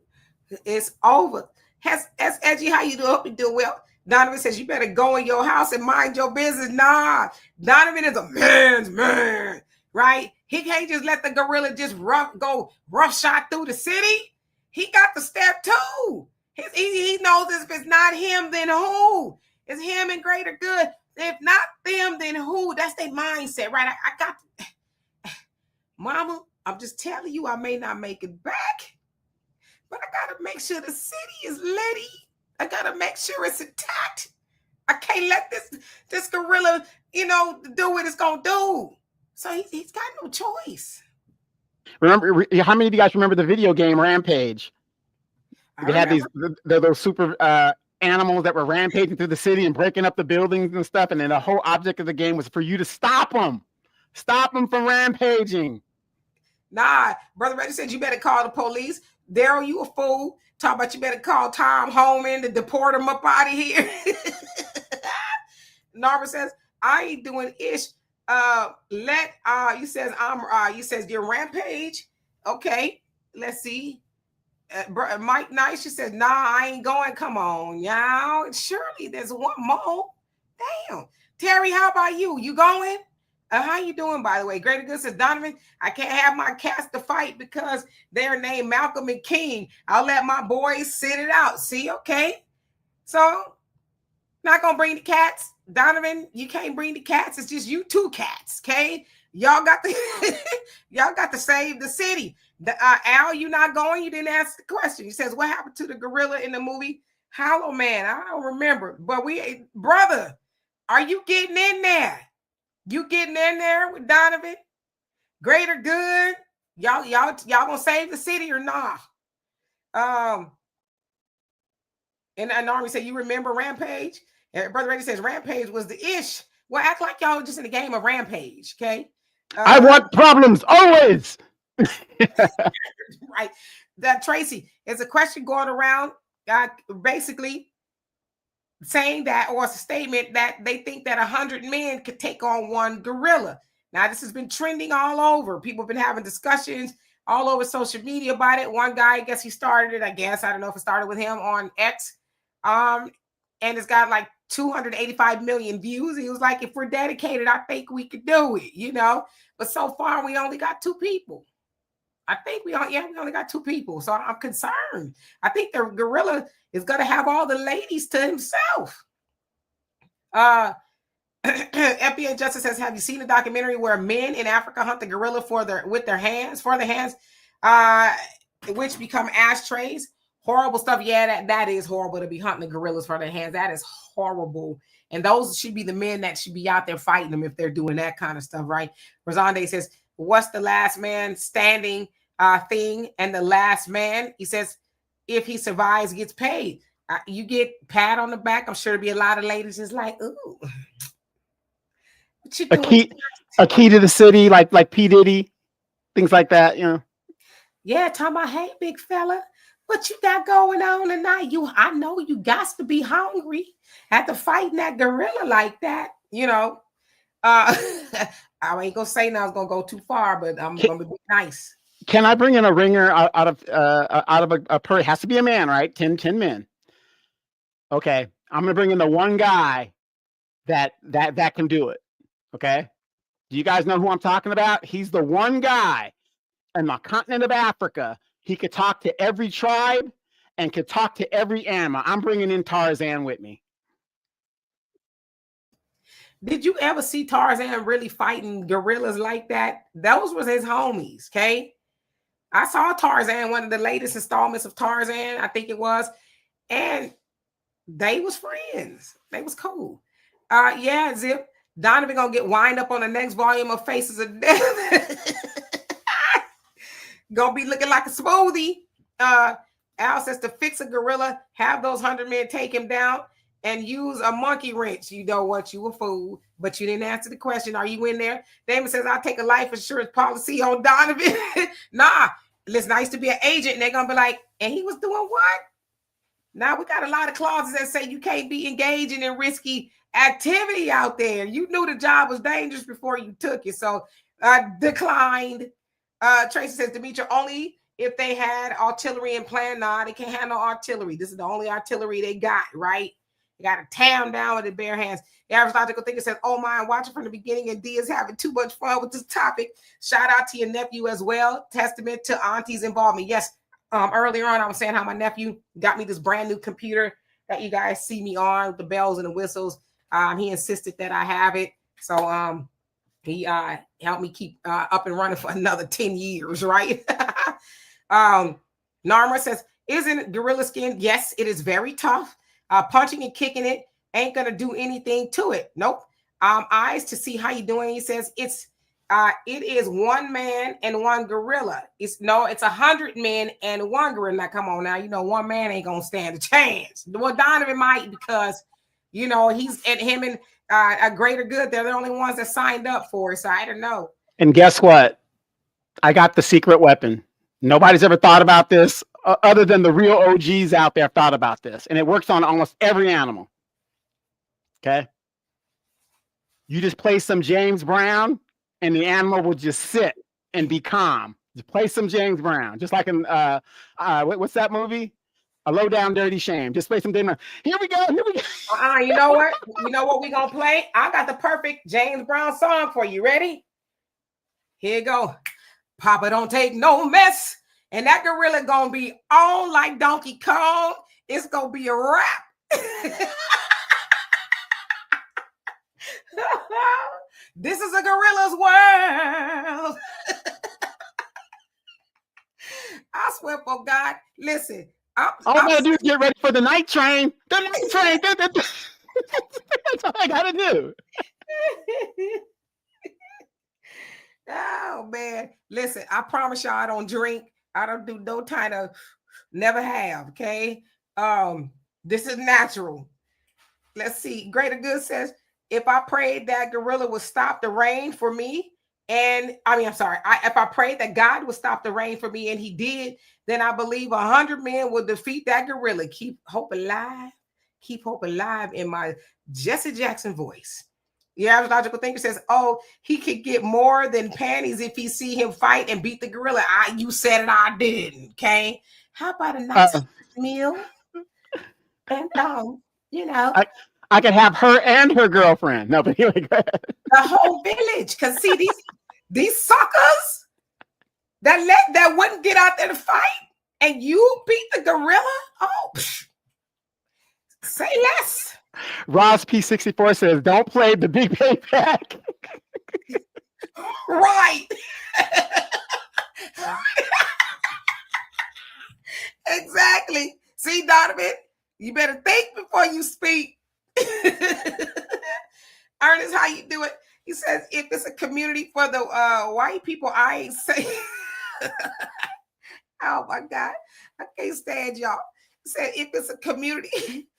it's over. That's edgy. How you doing? Hope you do well. Donovan says, you better go in your house and mind your business. Nah, Donovan is a man's man, right? He can't just let the gorilla just go roughshod through the city. He got to step too. He knows if it's not him, then who? It's him and Greater Good. If not them, then who? that's their mindset, right? I got, mama, I'm just telling you, I may not make it back, but I gotta make sure the city is litty. I gotta make sure it's intact. I can't let this gorilla, do what it's gonna do. So he's got no choice. Remember, how many of you guys remember the video game Rampage? They had those super animals that were rampaging through the city and breaking up the buildings and stuff, and then the whole object of the game was for you to stop them from rampaging. Nah, Brother Reggie said you better call the police. Daryl, you a fool. Talk about you better call Tom Holman to deport him up out of here. Narva says, I ain't doing ish. You says your rampage. Okay, let's see. Mike Nice, she says, nah, I ain't going. Come on, y'all. Surely there's one more. Damn. Terry, how about you? You going? How you doing, by the way? Greater Good says, Donovan, I can't have my cats to fight because they're named Malcolm and King. I'll let my boys sit it out. See, okay. So, not going to bring the cats. Donovan, you can't bring the cats. It's just you two cats, okay? Y'all got to save the city. Al, you not going? You didn't ask the question. He says, what happened to the gorilla in the movie Hollow Man? I don't remember. But brother, are you getting in there? You getting in there with Donovan? Greater Good? Y'all gonna save the city or not? And Army said, you remember Rampage? And Brother Reggie says, Rampage was the ish. Well, act like y'all just in the game of Rampage, okay? I want problems always. Right. That Tracy, is a question going around basically saying that, or it's a statement that they think that 100 men could take on one gorilla. Now, this has been trending all over. People have been having discussions all over social media about it. One guy, I guess he started it. I don't know if it started with him on X. And it's got like 285 million views. He was like, if we're dedicated, I think we could do it, But so far, we only got 2 people. I think we only got 2 people. So I'm concerned. I think the gorilla is going to have all the ladies to himself. FBA Justice says, have you seen a documentary where men in Africa hunt the gorilla for their hands, which become ashtrays? Horrible stuff. Yeah, that is horrible to be hunting the gorillas for their hands. That is horrible. And those should be the men that should be out there fighting them if they're doing that kind of stuff, right? Rosande says, what's the last man standing thing? And the last man, he says, if he survives, gets paid. You get pat on the back. I'm sure there'll be a lot of ladies just like, ooh. What you doing? A key to the city, like P. Diddy, things like that, Yeah, talking about, hey, big fella, what you got going on tonight? I know you got to be hungry after fighting that gorilla like that, I ain't gonna say now I was gonna go too far, but I'm gonna be nice. Can I bring in a ringer out of a per? It has to be a man, right? 10 men. Okay, I'm gonna bring in the one guy that can do it. Okay, do you guys know who I'm talking about? He's the one guy in the continent of Africa. He could talk to every tribe and could talk to every animal. I'm bringing in Tarzan with me. Did you ever see Tarzan really fighting gorillas like that? Those was his homies, okay? I saw Tarzan, one of the latest installments of Tarzan, I think it was, and they was friends. They was cool. Yeah, Zip. Donovan gonna get wind up on the next volume of Faces of Death. Gonna be looking like a smoothie. Al says, to fix a gorilla, have those 100 men take him down and use a monkey wrench. You know what? You a fool, but you didn't answer the question. Are you in there? Damon says, I'll take a life insurance policy on Donovan. Nah, listen, I used to be an agent, and they're gonna be like, and he was doing what? Now we got a lot of clauses that say you can't be engaging in risky activity out there. You knew the job was dangerous before you took it, so declined. Tracy says, Demetra, only if they had artillery and plan. Nah, they can't have no artillery. This is the only artillery they got, right? They got to tear them down with their bare hands. The average logical thinker says, oh my, I'm watching from the beginning, and D is having too much fun with this topic. Shout out to your nephew as well. Testament to Auntie's involvement. Yes, earlier on, I was saying how my nephew got me this brand new computer that you guys see me on with the bells and the whistles. He insisted that I have it. So He helped me keep up and running for another 10 years, right? Narma says, isn't gorilla skin? Yes, it is very tough. Punching and kicking it ain't gonna do anything to it. Nope. Eyes to see how you doing. He says it is one man and one gorilla. It's 100 men and one gorilla. Now, come on now, one man ain't gonna stand a chance. Well, Donovan might, because he's at him and a greater good. They're the only ones that signed up for it. So I don't know. And guess what? I got the secret weapon. Nobody's ever thought about this other than the real OGs out there have thought about this. And it works on almost every animal. Okay. You just play some James Brown and the animal will just sit and be calm. Just play some James Brown. Just like in, what's that movie? A Low Down Dirty Shame. Just play some James Brown. Here we go. Here we go. You know what? You know what we're going to play? I got the perfect James Brown song for you. Ready? Here you go. Papa don't take no mess. And that gorilla going to be on like Donkey Kong. It's going to be a wrap. This is a gorilla's world. I swear for God. Listen. All I gotta do is get ready for the night train. The night train. That's all I gotta do. Oh man. Listen, I promise y'all I don't drink. I don't do no kind of, never have. Okay. This is natural. Let's see. Greater Good says, if I prayed that gorilla would stop the rain for me, if I prayed that God would stop the rain for me and he did, then I believe 100 men will defeat that gorilla. Keep hope alive. Keep hope alive in my Jesse Jackson voice. The average logical thinker says, oh, he could get more than panties if he see him fight and beat the gorilla. You said it, I didn't. Okay. How about a nice meal? And I could have her and her girlfriend. No, but anyway, go ahead. The whole village. Because see, these suckers that wouldn't get out there to fight, and you beat the gorilla? Oh, say less. Ross P64 says, don't play the big payback. Right. Exactly. See, Donovan, you better think before you speak. Ernest, how you do it? He says, if it's a community for the white people, I ain't saying. Oh my God, I can't stand y'all. He said, if it's a community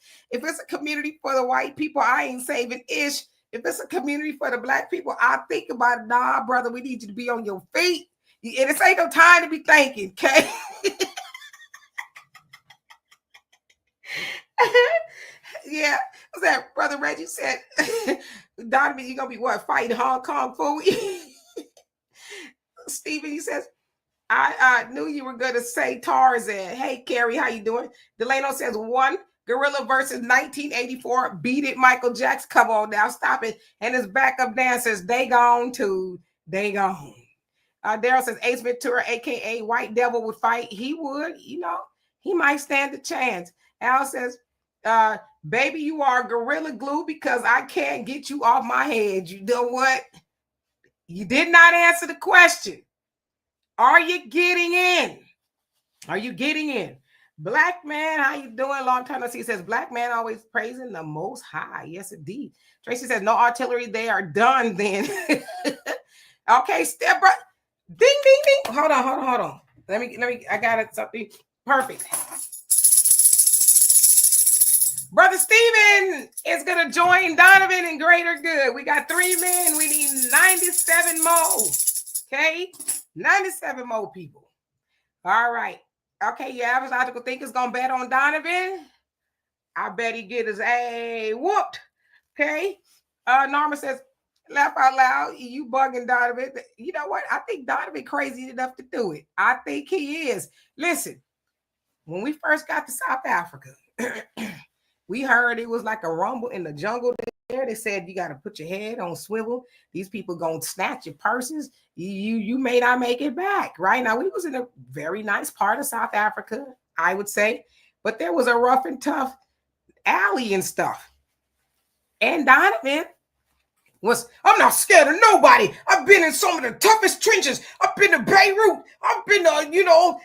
for the white people, I ain't saving ish. If it's a community for the black people, I think about it. Nah, brother, we need you to be on your feet. And this ain't no time to be thinking, okay? Yeah, what's that? Brother Reggie said, Donovan, you're gonna be what, fighting Hong Kong food? Stephen, he says, I knew you were gonna say Tarzan. Hey, Carrie, how you doing? Delano says, one gorilla versus 1984. Beat it, Michael Jackson. Come on now, stop it. And his backup dancers, they gone too. They gone. Daryl says, Ace Ventura, aka White Devil, would fight. He would, he might stand a chance. Al says, baby, you are gorilla glue because I can't get you off my head. You know what? You did not answer the question. Are you getting in? Are you getting in? Black man, how you doing? Long time no see. He says, black man always praising the most high. Yes, indeed. Tracy says, no artillery. They are done then. Okay, step right. Ding, ding, ding. Hold on. Let me, I got it. Something perfect. Brother Steven is going to join Donovan in Greater Good. We got 3 men. We need 97 more. Okay? 97 more people. All right. Okay, your average logical thinker's going to bet on Donovan. I bet he get his A whooped. Okay? Norma says, laugh out loud. You bugging Donovan. You know what? I think Donovan crazy enough to do it. I think he is. Listen, when we first got to South Africa, we heard it was like a rumble in the jungle there. They said you got to put your head on swivel. These people gonna snatch your purses. You may not make it back. Right now, we was in a very nice part of South Africa, I would say, but there was a rough and tough alley and stuff. And Donovan I'm not scared of nobody. I've been in some of the toughest trenches. I've been to Beirut. I've been to,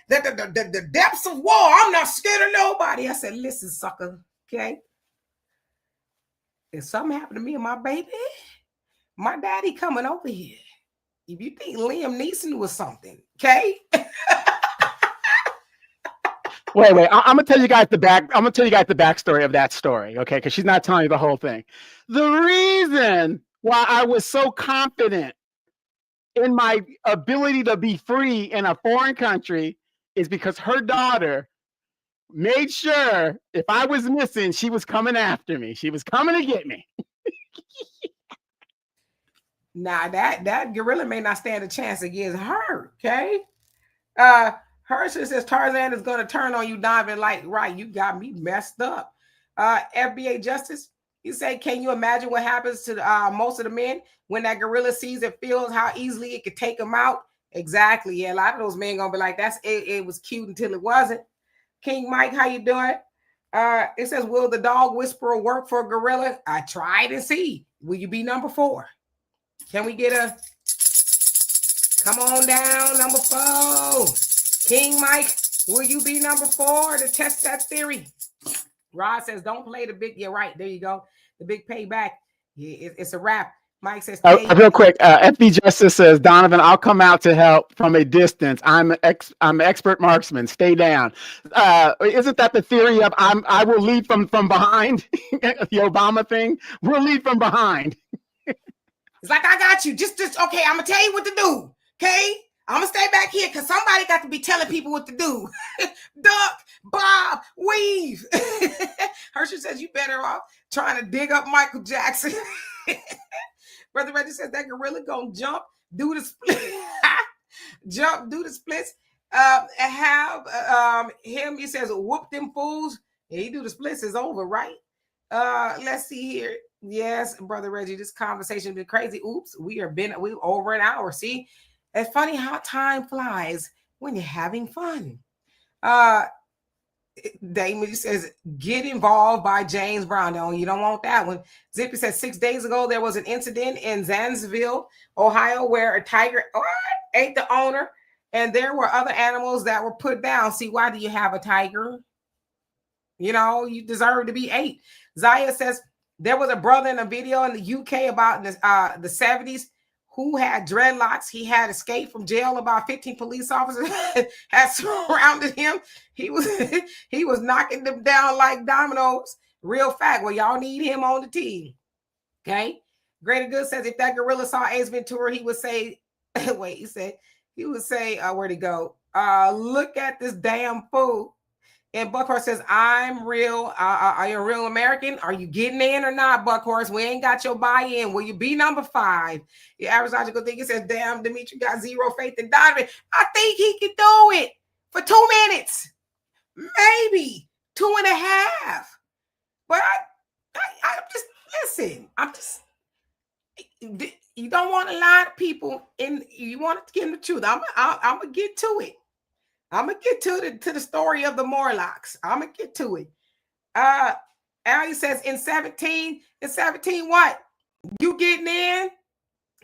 the depths of war. I'm not scared of nobody. I said, listen, sucker, okay? If something happened to me and my baby, my daddy coming over here. If you think Liam Neeson was something, okay? Wait. I'm gonna tell you guys the backstory of that story, okay? Because she's not telling you the whole thing. The reason why I was so confident in my ability to be free in a foreign country is because her daughter made sure if I was missing, she was coming after me. She was coming to get me. Now that gorilla may not stand a chance against her, okay? Hershey says Tarzan is going to turn on you, Donovan. Like, right, you got me messed up. FBA Justice, you say, can you imagine what happens to most of the men when that gorilla sees and feels how easily it could take them out? Exactly. Yeah, a lot of those men gonna be like, it was cute until it wasn't. King Mike, how you doing? It says, will the dog whisperer work for a gorilla? I tried and see. Will you be number 4? Can we get a come on down, number 4? King Mike, will you be number 4 to test that theory? Rod says, don't play the big. You're right. There you go. The big payback. Yeah, it's a wrap. Mike says, real quick, FB Justice says, Donovan, I'll come out to help from a distance. I'm an expert marksman. Stay down. Isn't that the theory of I will lead from behind? The Obama thing. We'll lead from behind. It's like, I got you. Just okay. I'm gonna tell you what to do. Okay. I'm gonna stay back here because somebody got to be telling people what to do. Duck, bob, weave. Hershey says you better off trying to dig up Michael Jackson. Brother Reggie says that gorilla gonna jump, do the split, jump, do the splits. Have him. He says whoop them fools. And he do the splits. Is over, right? Let's see here. Yes, Brother Reggie, this conversation has been crazy. Oops, we over an hour. See. It's funny how time flies when you're having fun. Damon says, get involved by James Brown. No, you don't want that one. Zippy says 6 days ago, there was an incident in Zanesville, Ohio, where a tiger ate the owner, and there were other animals that were put down. See, why do you have a tiger? You deserve to be ate. Zaya says, there was a brother in a video in the UK about the 70s who had dreadlocks. He had escaped from jail. About 15 police officers had surrounded him. He was knocking them down like dominoes. Real fact. Well, y'all need him on the team. Okay. Greater Good says if that gorilla saw Ace Ventura, he would say, where'd he go? Look at this damn fool. And Buckhorse says, I'm real. Are you a real American? Are you getting in or not, Buckhorse? We ain't got your buy-in. Will you be number 5? The average logical thinker says, damn, Dimitri got zero faith in Donovan. I think he could do it for 2 minutes. Maybe 2.5. But I'm just, listen, you don't want a lot of people and you want to get in the truth. I'm going to get to it. I'm gonna get to the story of the Morlocks. I'm gonna get to it. Ali says in 17 what? You getting in?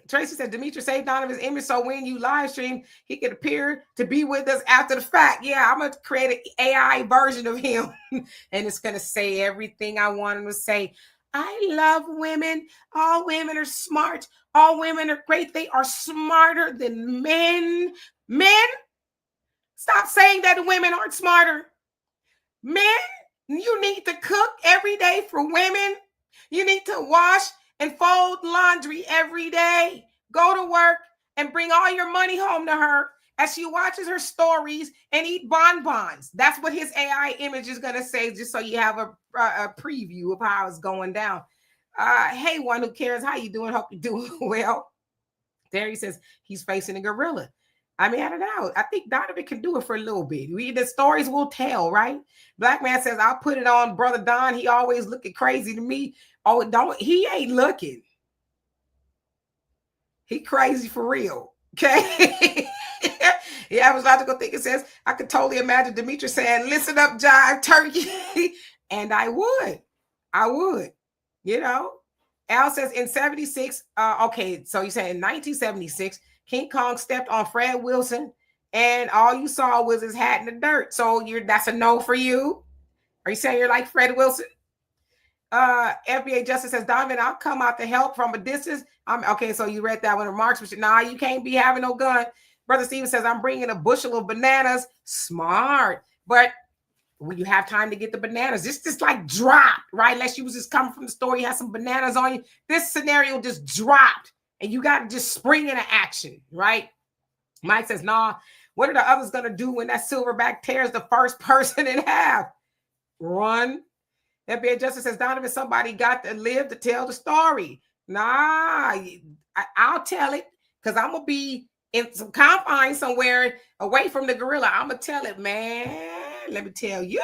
Tracy said Dimitri saved Donovan's image so when you live stream, he could appear to be with us after the fact. Yeah, I'm gonna create an AI version of him, and it's gonna say everything I want him to say. I love women. All women are smart. All women are great. They are smarter than men. Men. Stop saying that the women aren't smarter. Men, you need to cook every day for women. You need to wash and fold laundry every day. Go to work and bring all your money home to her as she watches her stories and eat bonbons. That's what his AI image is going to say, just so you have a preview of how it's going down. Hey, one who cares. How you doing? Hope you're doing well. There he says he's facing a gorilla. I mean, I don't know. I think Donovan can do it for a little bit. The stories will tell, right? Black man says, I'll put it on Brother Don. He always looking crazy to me. Oh, he ain't looking. He crazy for real. Okay. Yeah, I was logical thinking says, I could totally imagine Dimitri saying, listen up, Jive Turkey. And I would. Al says in 76, okay, so you say in 1976, King Kong stepped on Fred Wilson and all you saw was his hat in the dirt. So that's a no for you. Are you saying you're like Fred Wilson? FBA Justice says, Donovan, I'll come out to help from a distance. Okay, so you read that one. Remarks, but nah, you can't be having no gun. Brother Steven says, I'm bringing a bushel of bananas. Smart. But when you have time to get the bananas, this just like dropped, right? Unless you was just coming from the store, you had some bananas on you. This scenario just dropped and you got to just spring into action, right? Mike says, nah, what are the others going to do when that silverback tears the first person in half? Run. FBI Justice says, Donovan, somebody got to live to tell the story. Nah, I'll tell it because I'm going to be in some confines somewhere away from the gorilla. I'm going to tell it, man. Let me tell you.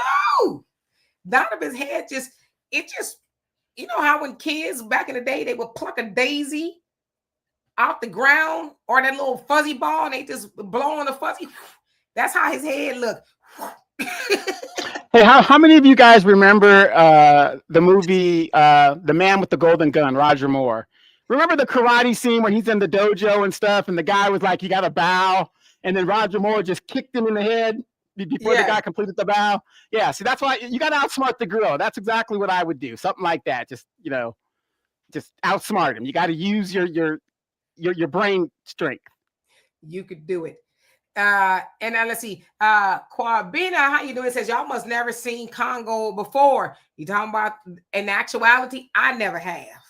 Donovan's head just, you know how when kids back in the day, they would pluck a daisy off the ground or that little fuzzy ball and they just blow on the fuzzy. That's how his head looked. Hey, how many of you guys remember the movie The Man with the Golden Gun, Roger Moore? Remember the karate scene where he's in the dojo and stuff, and the guy was like, you got to bow, and then Roger Moore just kicked him in the head before the guy completed the bow? Yeah, see, that's why you got to outsmart the gorilla. That's exactly what I would do, something like that. Just, just outsmart him. You got to use your brain strength. You could do it. And now let's see. Quabina, how you doing? It says y'all must never seen Congo before. You talking about in actuality? I never have.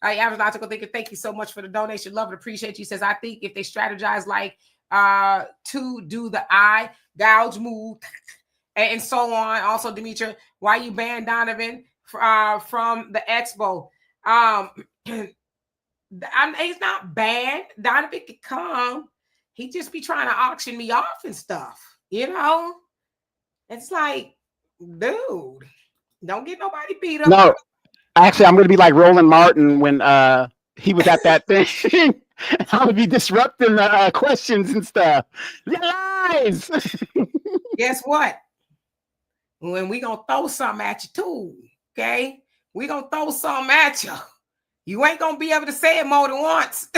Average logical thinker, thank you so much for the donation. Love and appreciate you. Says I think if they strategize like to do the eye gouge move and so on. Also, Demetra, why you banned Donovan from the expo? He's not banned. Donovan could come. He just be trying to auction me off and stuff, It's like, dude, don't get nobody beat up. No, actually, I'm going to be like Roland Martin when he was at that thing. I'm going to be disrupting the questions and stuff. Lies! Guess what? When we going to throw something at you too, okay? We going to throw something at you. You ain't going to be able to say it more than once.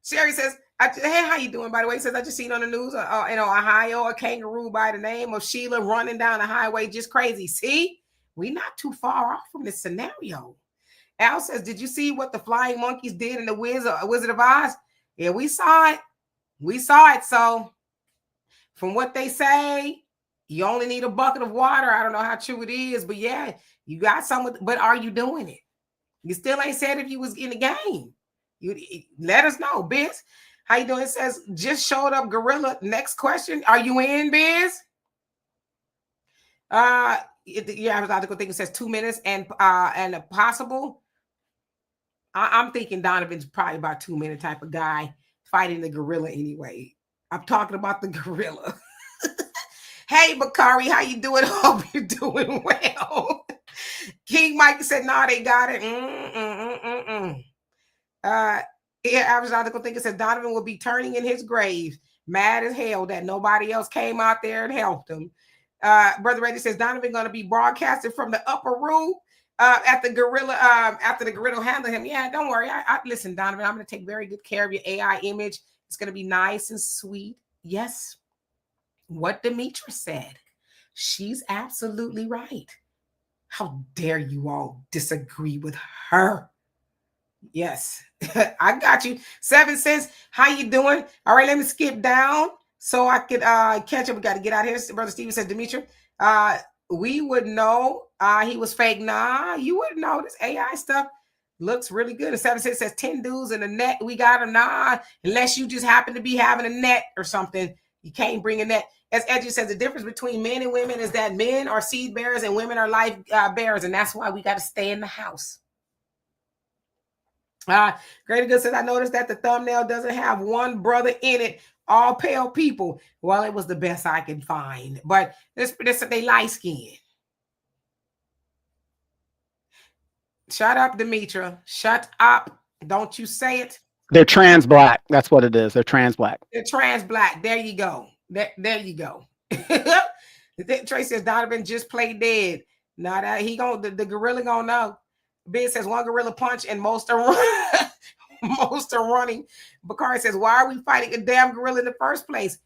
Sherry says, hey, how you doing? By the way, says I just seen on the news, Ohio, a kangaroo by the name of Sheila running down the highway, just crazy. See, we not too far off from this scenario. Al says, did you see what the flying monkeys did in the Wizard of Oz? Yeah, we saw it. So from what they say, you only need a bucket of water. I don't know how true it is, but yeah, you got some. But are you doing it? You still ain't said if you was in the game. You let us know, Biz. How you doing? It says just showed up gorilla. Next question. Are you in, Biz? I was about to go think it says 2 minutes and possible. I'm thinking Donovan's probably about 2 minute type of guy fighting the gorilla anyway. I'm talking about the gorilla. Hey, Bakari, how you doing? Hope you're doing well. King Mike said, no, they got it. Average article thinker said Donovan will be turning in his grave, mad as hell that nobody else came out there and helped him. Brother Reddy says Donovan going to be broadcasted from the upper room at the gorilla after the gorilla handled him. Yeah, don't worry. I listen, Donovan. I'm going to take very good care of your AI image. It's going to be nice and sweet. Yes, what Demetra said, she's absolutely right. How dare you all disagree with her? Yes, I got you. 7 cents. How you doing? All right, let me skip down so I could catch up. We got to get out here. Brother Steven said, Demetra, we would know he was fake. Nah, you wouldn't know. This AI stuff looks really good. And 7 cents says 10 dudes in the net. We got him. Nah, unless you just happen to be having a net or something. You can't bring a net. As Edgy says, the difference between men and women is that men are seed bearers and women are life bearers. And that's why we got to stay in the house. Greater Good says, I noticed that the thumbnail doesn't have one brother in it, all pale people. Well, it was the best I could find, but this they light skin. Shut up, Demetra. Shut up. Don't you say it. They're trans black. That's what it is. They're trans black. They're trans black. There you go. There you go. Trey says Donovan just played dead. Now that he the gorilla gonna know. Big says one gorilla punch and most are most are running. Bakari says, why are we fighting a damn gorilla in the first place?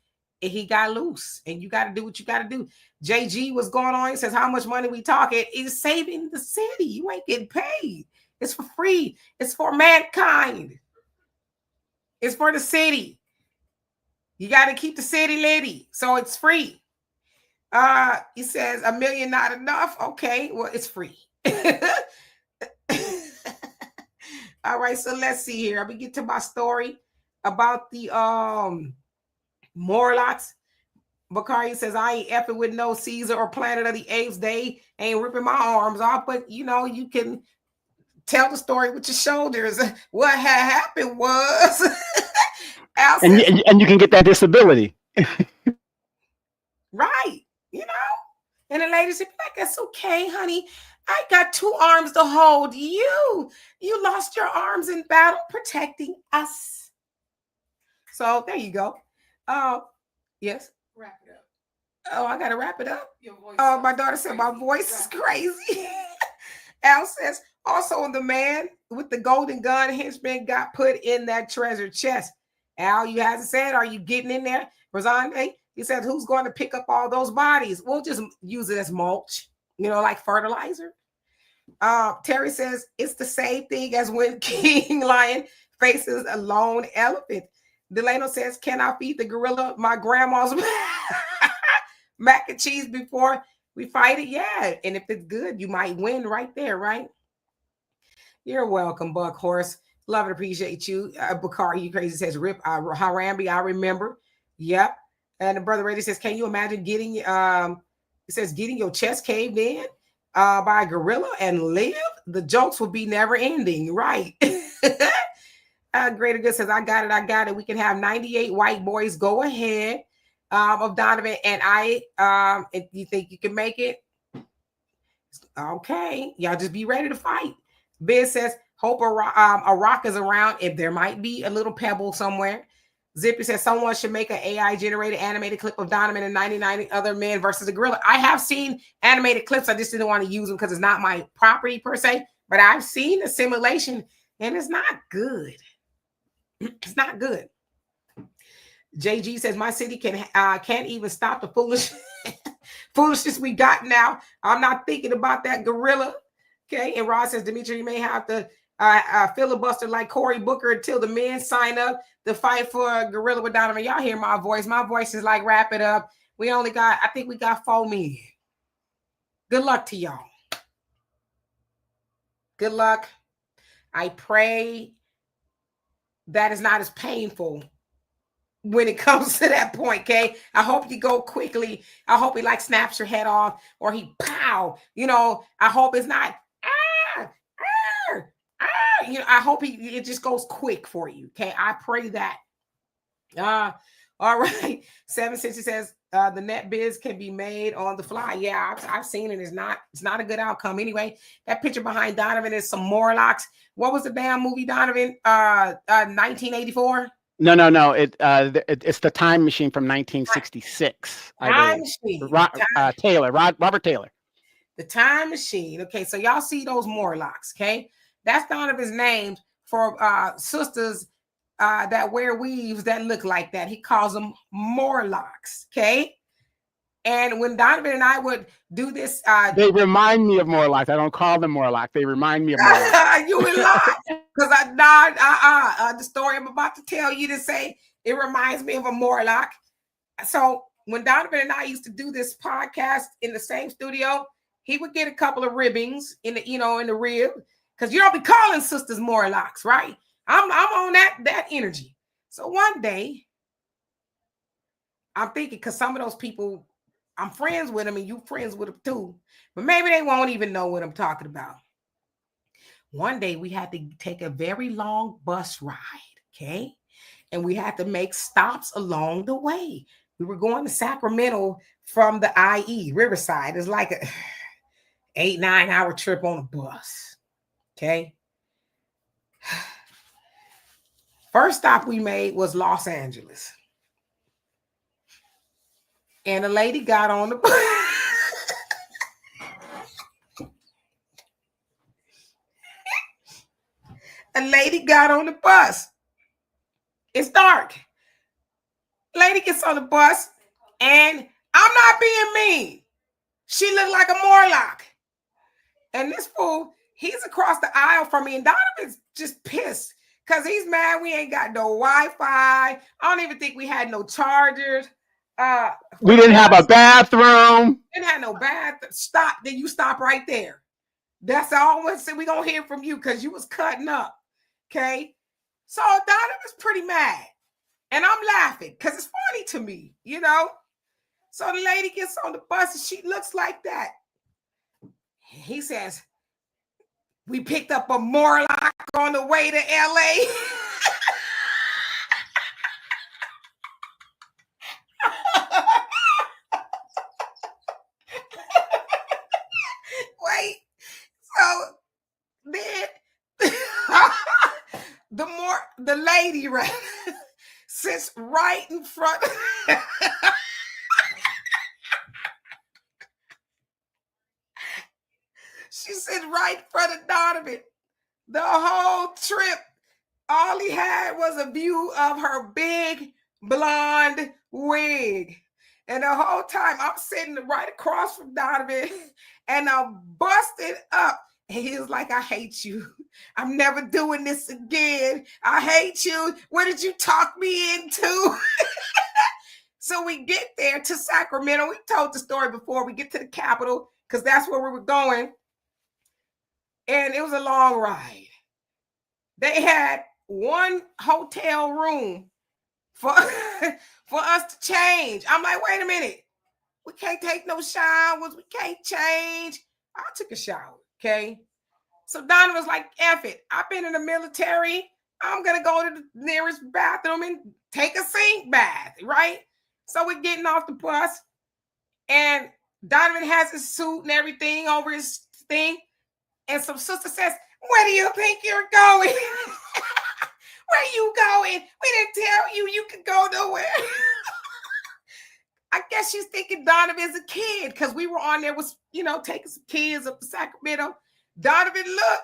And he got loose, and you got to do what you got to do. JG, what's going on? He says, how much money we talking? It's saving the city. You ain't getting paid. It's for free. It's for mankind. It's for the city. You got to keep the city litty, so it's free. He says $1 million not enough. Okay, well, it's free. All right, so let's see here. I'm gonna get to my story about the Morlocks. Bakari says, I ain't effing with no Caesar or Planet of the Apes. They ain't ripping my arms off, but you know, you can tell the story with your shoulders. What had happened was Al and, says, and you can get that disability. right, you know. And the lady said, like, that's okay, honey. I got 2 arms to hold you. You lost your arms in battle protecting us. So there you go. Yes. Wrap it up. Oh, I gotta wrap it up. Your voice. Oh, my daughter said my voice is crazy. Al says, also the man with the golden gun henchman got put in that treasure chest. Al, you hasn't said, are you getting in there? Rosande, he said, who's going to pick up all those bodies? We'll just use it as mulch, you know, like fertilizer. Terry says, it's the same thing as when King Lion faces a lone elephant. Delano says, can I feed the gorilla my grandma's mac and cheese before we fight it? Yeah. And if it's good, you might win right there, right? You're welcome, Buck Horse. Love and appreciate you. Bakari, you crazy, says, Rip Harambe, I remember. Yep. And the brother Reddy says, can you imagine getting, it says, getting your chest caved in by a gorilla and live? The jokes will be never ending, right? Greater Good says, I got it. We can have 98 white boys. Go ahead of Donovan. And if you think you can make it, okay. Y'all just be ready to fight. Biz says, hope a rock is around if there might be a little pebble somewhere. Zippy says, someone should make an AI generated animated clip of Donovan and 99 other men versus a gorilla. I have seen animated clips. I just didn't want to use them because it's not my property per se, but I've seen the simulation and it's not good. It's not good. JG says, my city can't even stop the foolishness we got now. I'm not thinking about that gorilla. Okay. And Rod says, Dimitri, you may have to filibuster like Cory Booker until the men sign up to fight for a gorilla with Donovan. Y'all hear my voice. My voice is like, wrap it up. I think we got 4 men. Good luck to y'all. Good luck. I pray that is not as painful when it comes to that point, okay? I hope you go quickly. I hope he like snaps your head off or he pow. You know, I hope it's not you know, I hope it just goes quick for you, okay? I pray that. All right. 760 says the net biz can be made on the fly. Yeah, I've seen it. It's not a good outcome. Anyway, that picture behind Donovan is some Morlocks. What was the damn movie, Donovan? 1984? No. It's the Time Machine from 1966. Time Machine. Robert Taylor. The Time Machine. Okay, so y'all see those Morlocks, okay? That's Donovan's name for sisters that wear weaves that look like that. He calls them Morlocks, okay? And when Donovan and I would do this, they remind me of Morlock. I don't call them Morlock. They remind me of Morlock. You would lie, because the story I'm about to tell you to say it reminds me of a Morlock. So when Donovan and I used to do this podcast in the same studio, he would get a couple of ribbings in the rib, because you don't be calling sisters Morlocks, right? I'm on that energy. So one day, I'm thinking, because some of those people, I'm friends with them and you friends with them too, but maybe they won't even know what I'm talking about. One day we had to take a very long bus ride, okay? And we had to make stops along the way. We were going to Sacramento from the IE, Riverside. It's like a 8-9 hour trip on a bus, okay? First stop we made was Los Angeles. And a lady got on the bus. A lady got on the bus. It's dark. Lady gets on the bus, and I'm not being mean. She looked like a Morlock. And this fool, he's across the aisle from me, and Donovan's just pissed because he's mad we ain't got no Wi-Fi. I don't even think we had no chargers. We didn't have a bathroom. Didn't have no bathroom. Stop. Then you stop right there. That's all we're gonna hear from you because you was cutting up. Okay. So Donovan's pretty mad. And I'm laughing because it's funny to me, you know. So the lady gets on the bus and she looks like that. He says, we picked up a Morlock on the way to LA. Wait. So then the lady right sits right in front. She sits right in front of Donovan. The whole trip, all he had was a view of her big blonde wig. And the whole time I'm sitting right across from Donovan and I'm busted up. And he was like, I hate you. I'm never doing this again. I hate you. What did you talk me into? So we get there to Sacramento. We told the story before we get to the Capitol because that's where we were going. And it was a long ride. They had one hotel room for us to change. I'm like, wait a minute. We can't take no showers. We can't change. I took a shower, okay? So Donna was like, F it. I've been in the military. I'm going to go to the nearest bathroom and take a sink bath, right? So we're getting off the bus. And Donovan has his suit and everything over his thing. And some sister says, where do you think you're going? Where you going? We didn't tell you you could go nowhere. I guess she's thinking Donovan's a kid because we were on there with, taking some kids up to Sacramento. Donovan, look.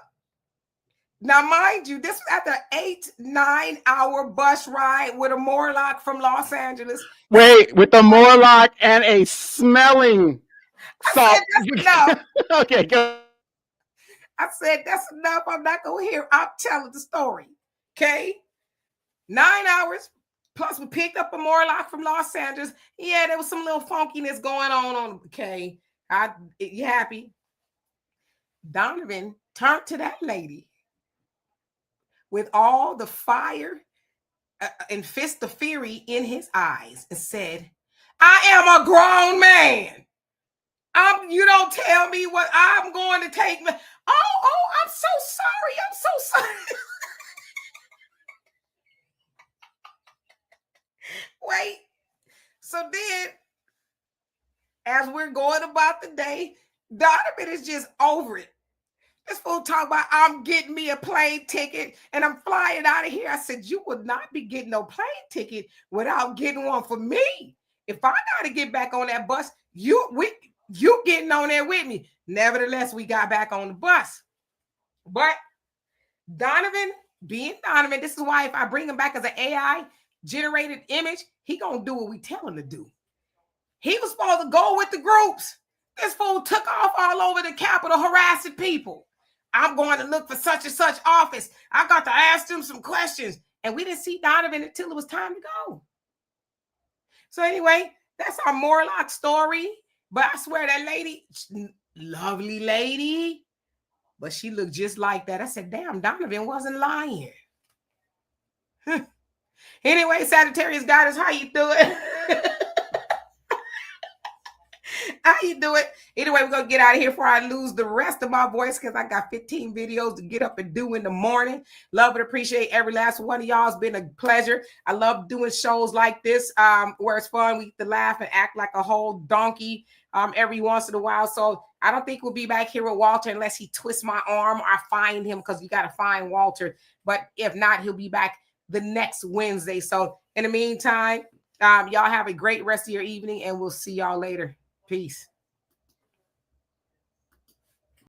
Now, mind you, this was after an 8-9 hour bus ride with a Morlock from Los Angeles. Wait, with the Morlock and a smelling salt. Okay, go. I said, that's enough. I'm not going to hear. I'm telling the story. Okay. 9 hours. Plus, we picked up a Morlock from Los Angeles. Yeah, there was some little funkiness going on. Okay. You happy? Donovan turned to that lady with all the fire and fist of fury in his eyes and said, I am a grown man. You don't tell me what I'm going to take. Oh, I'm so sorry. I'm so sorry. Wait. So then, as we're going about the day, Donovan is just over it. This fool talk about I'm getting me a plane ticket and I'm flying out of here. I said, you would not be getting no plane ticket without getting one for me. If I got to get back on that bus, you getting on there with me. Nevertheless, we got back on the bus. But Donovan, being Donovan, this is why if I bring him back as an AI generated image, he gonna do what we tell him to do. He was supposed to go with the groups. This fool took off all over the Capitol harassing people. I'm going to look for such and such office. I got to ask them some questions. And we didn't see Donovan until it was time to go. So anyway, that's our Morlock story. But I swear that lady, lovely lady, but she looked just like that. I said, damn, Donovan wasn't lying. Anyway, Sagittarius Goddess, how you doing? How you doing? Anyway, we're going to get out of here before I lose the rest of my voice because I got 15 videos to get up and do in the morning. Love and appreciate every last one of y'all. It's been a pleasure. I love doing shows like this where it's fun. We get to laugh and act like a whole donkey every once in a while. So I don't think we'll be back here with Walter unless he twists my arm or I find him because you got to find Walter. But if not, he'll be back the next Wednesday. So in the meantime, y'all have a great rest of your evening and we'll see y'all later. Peace.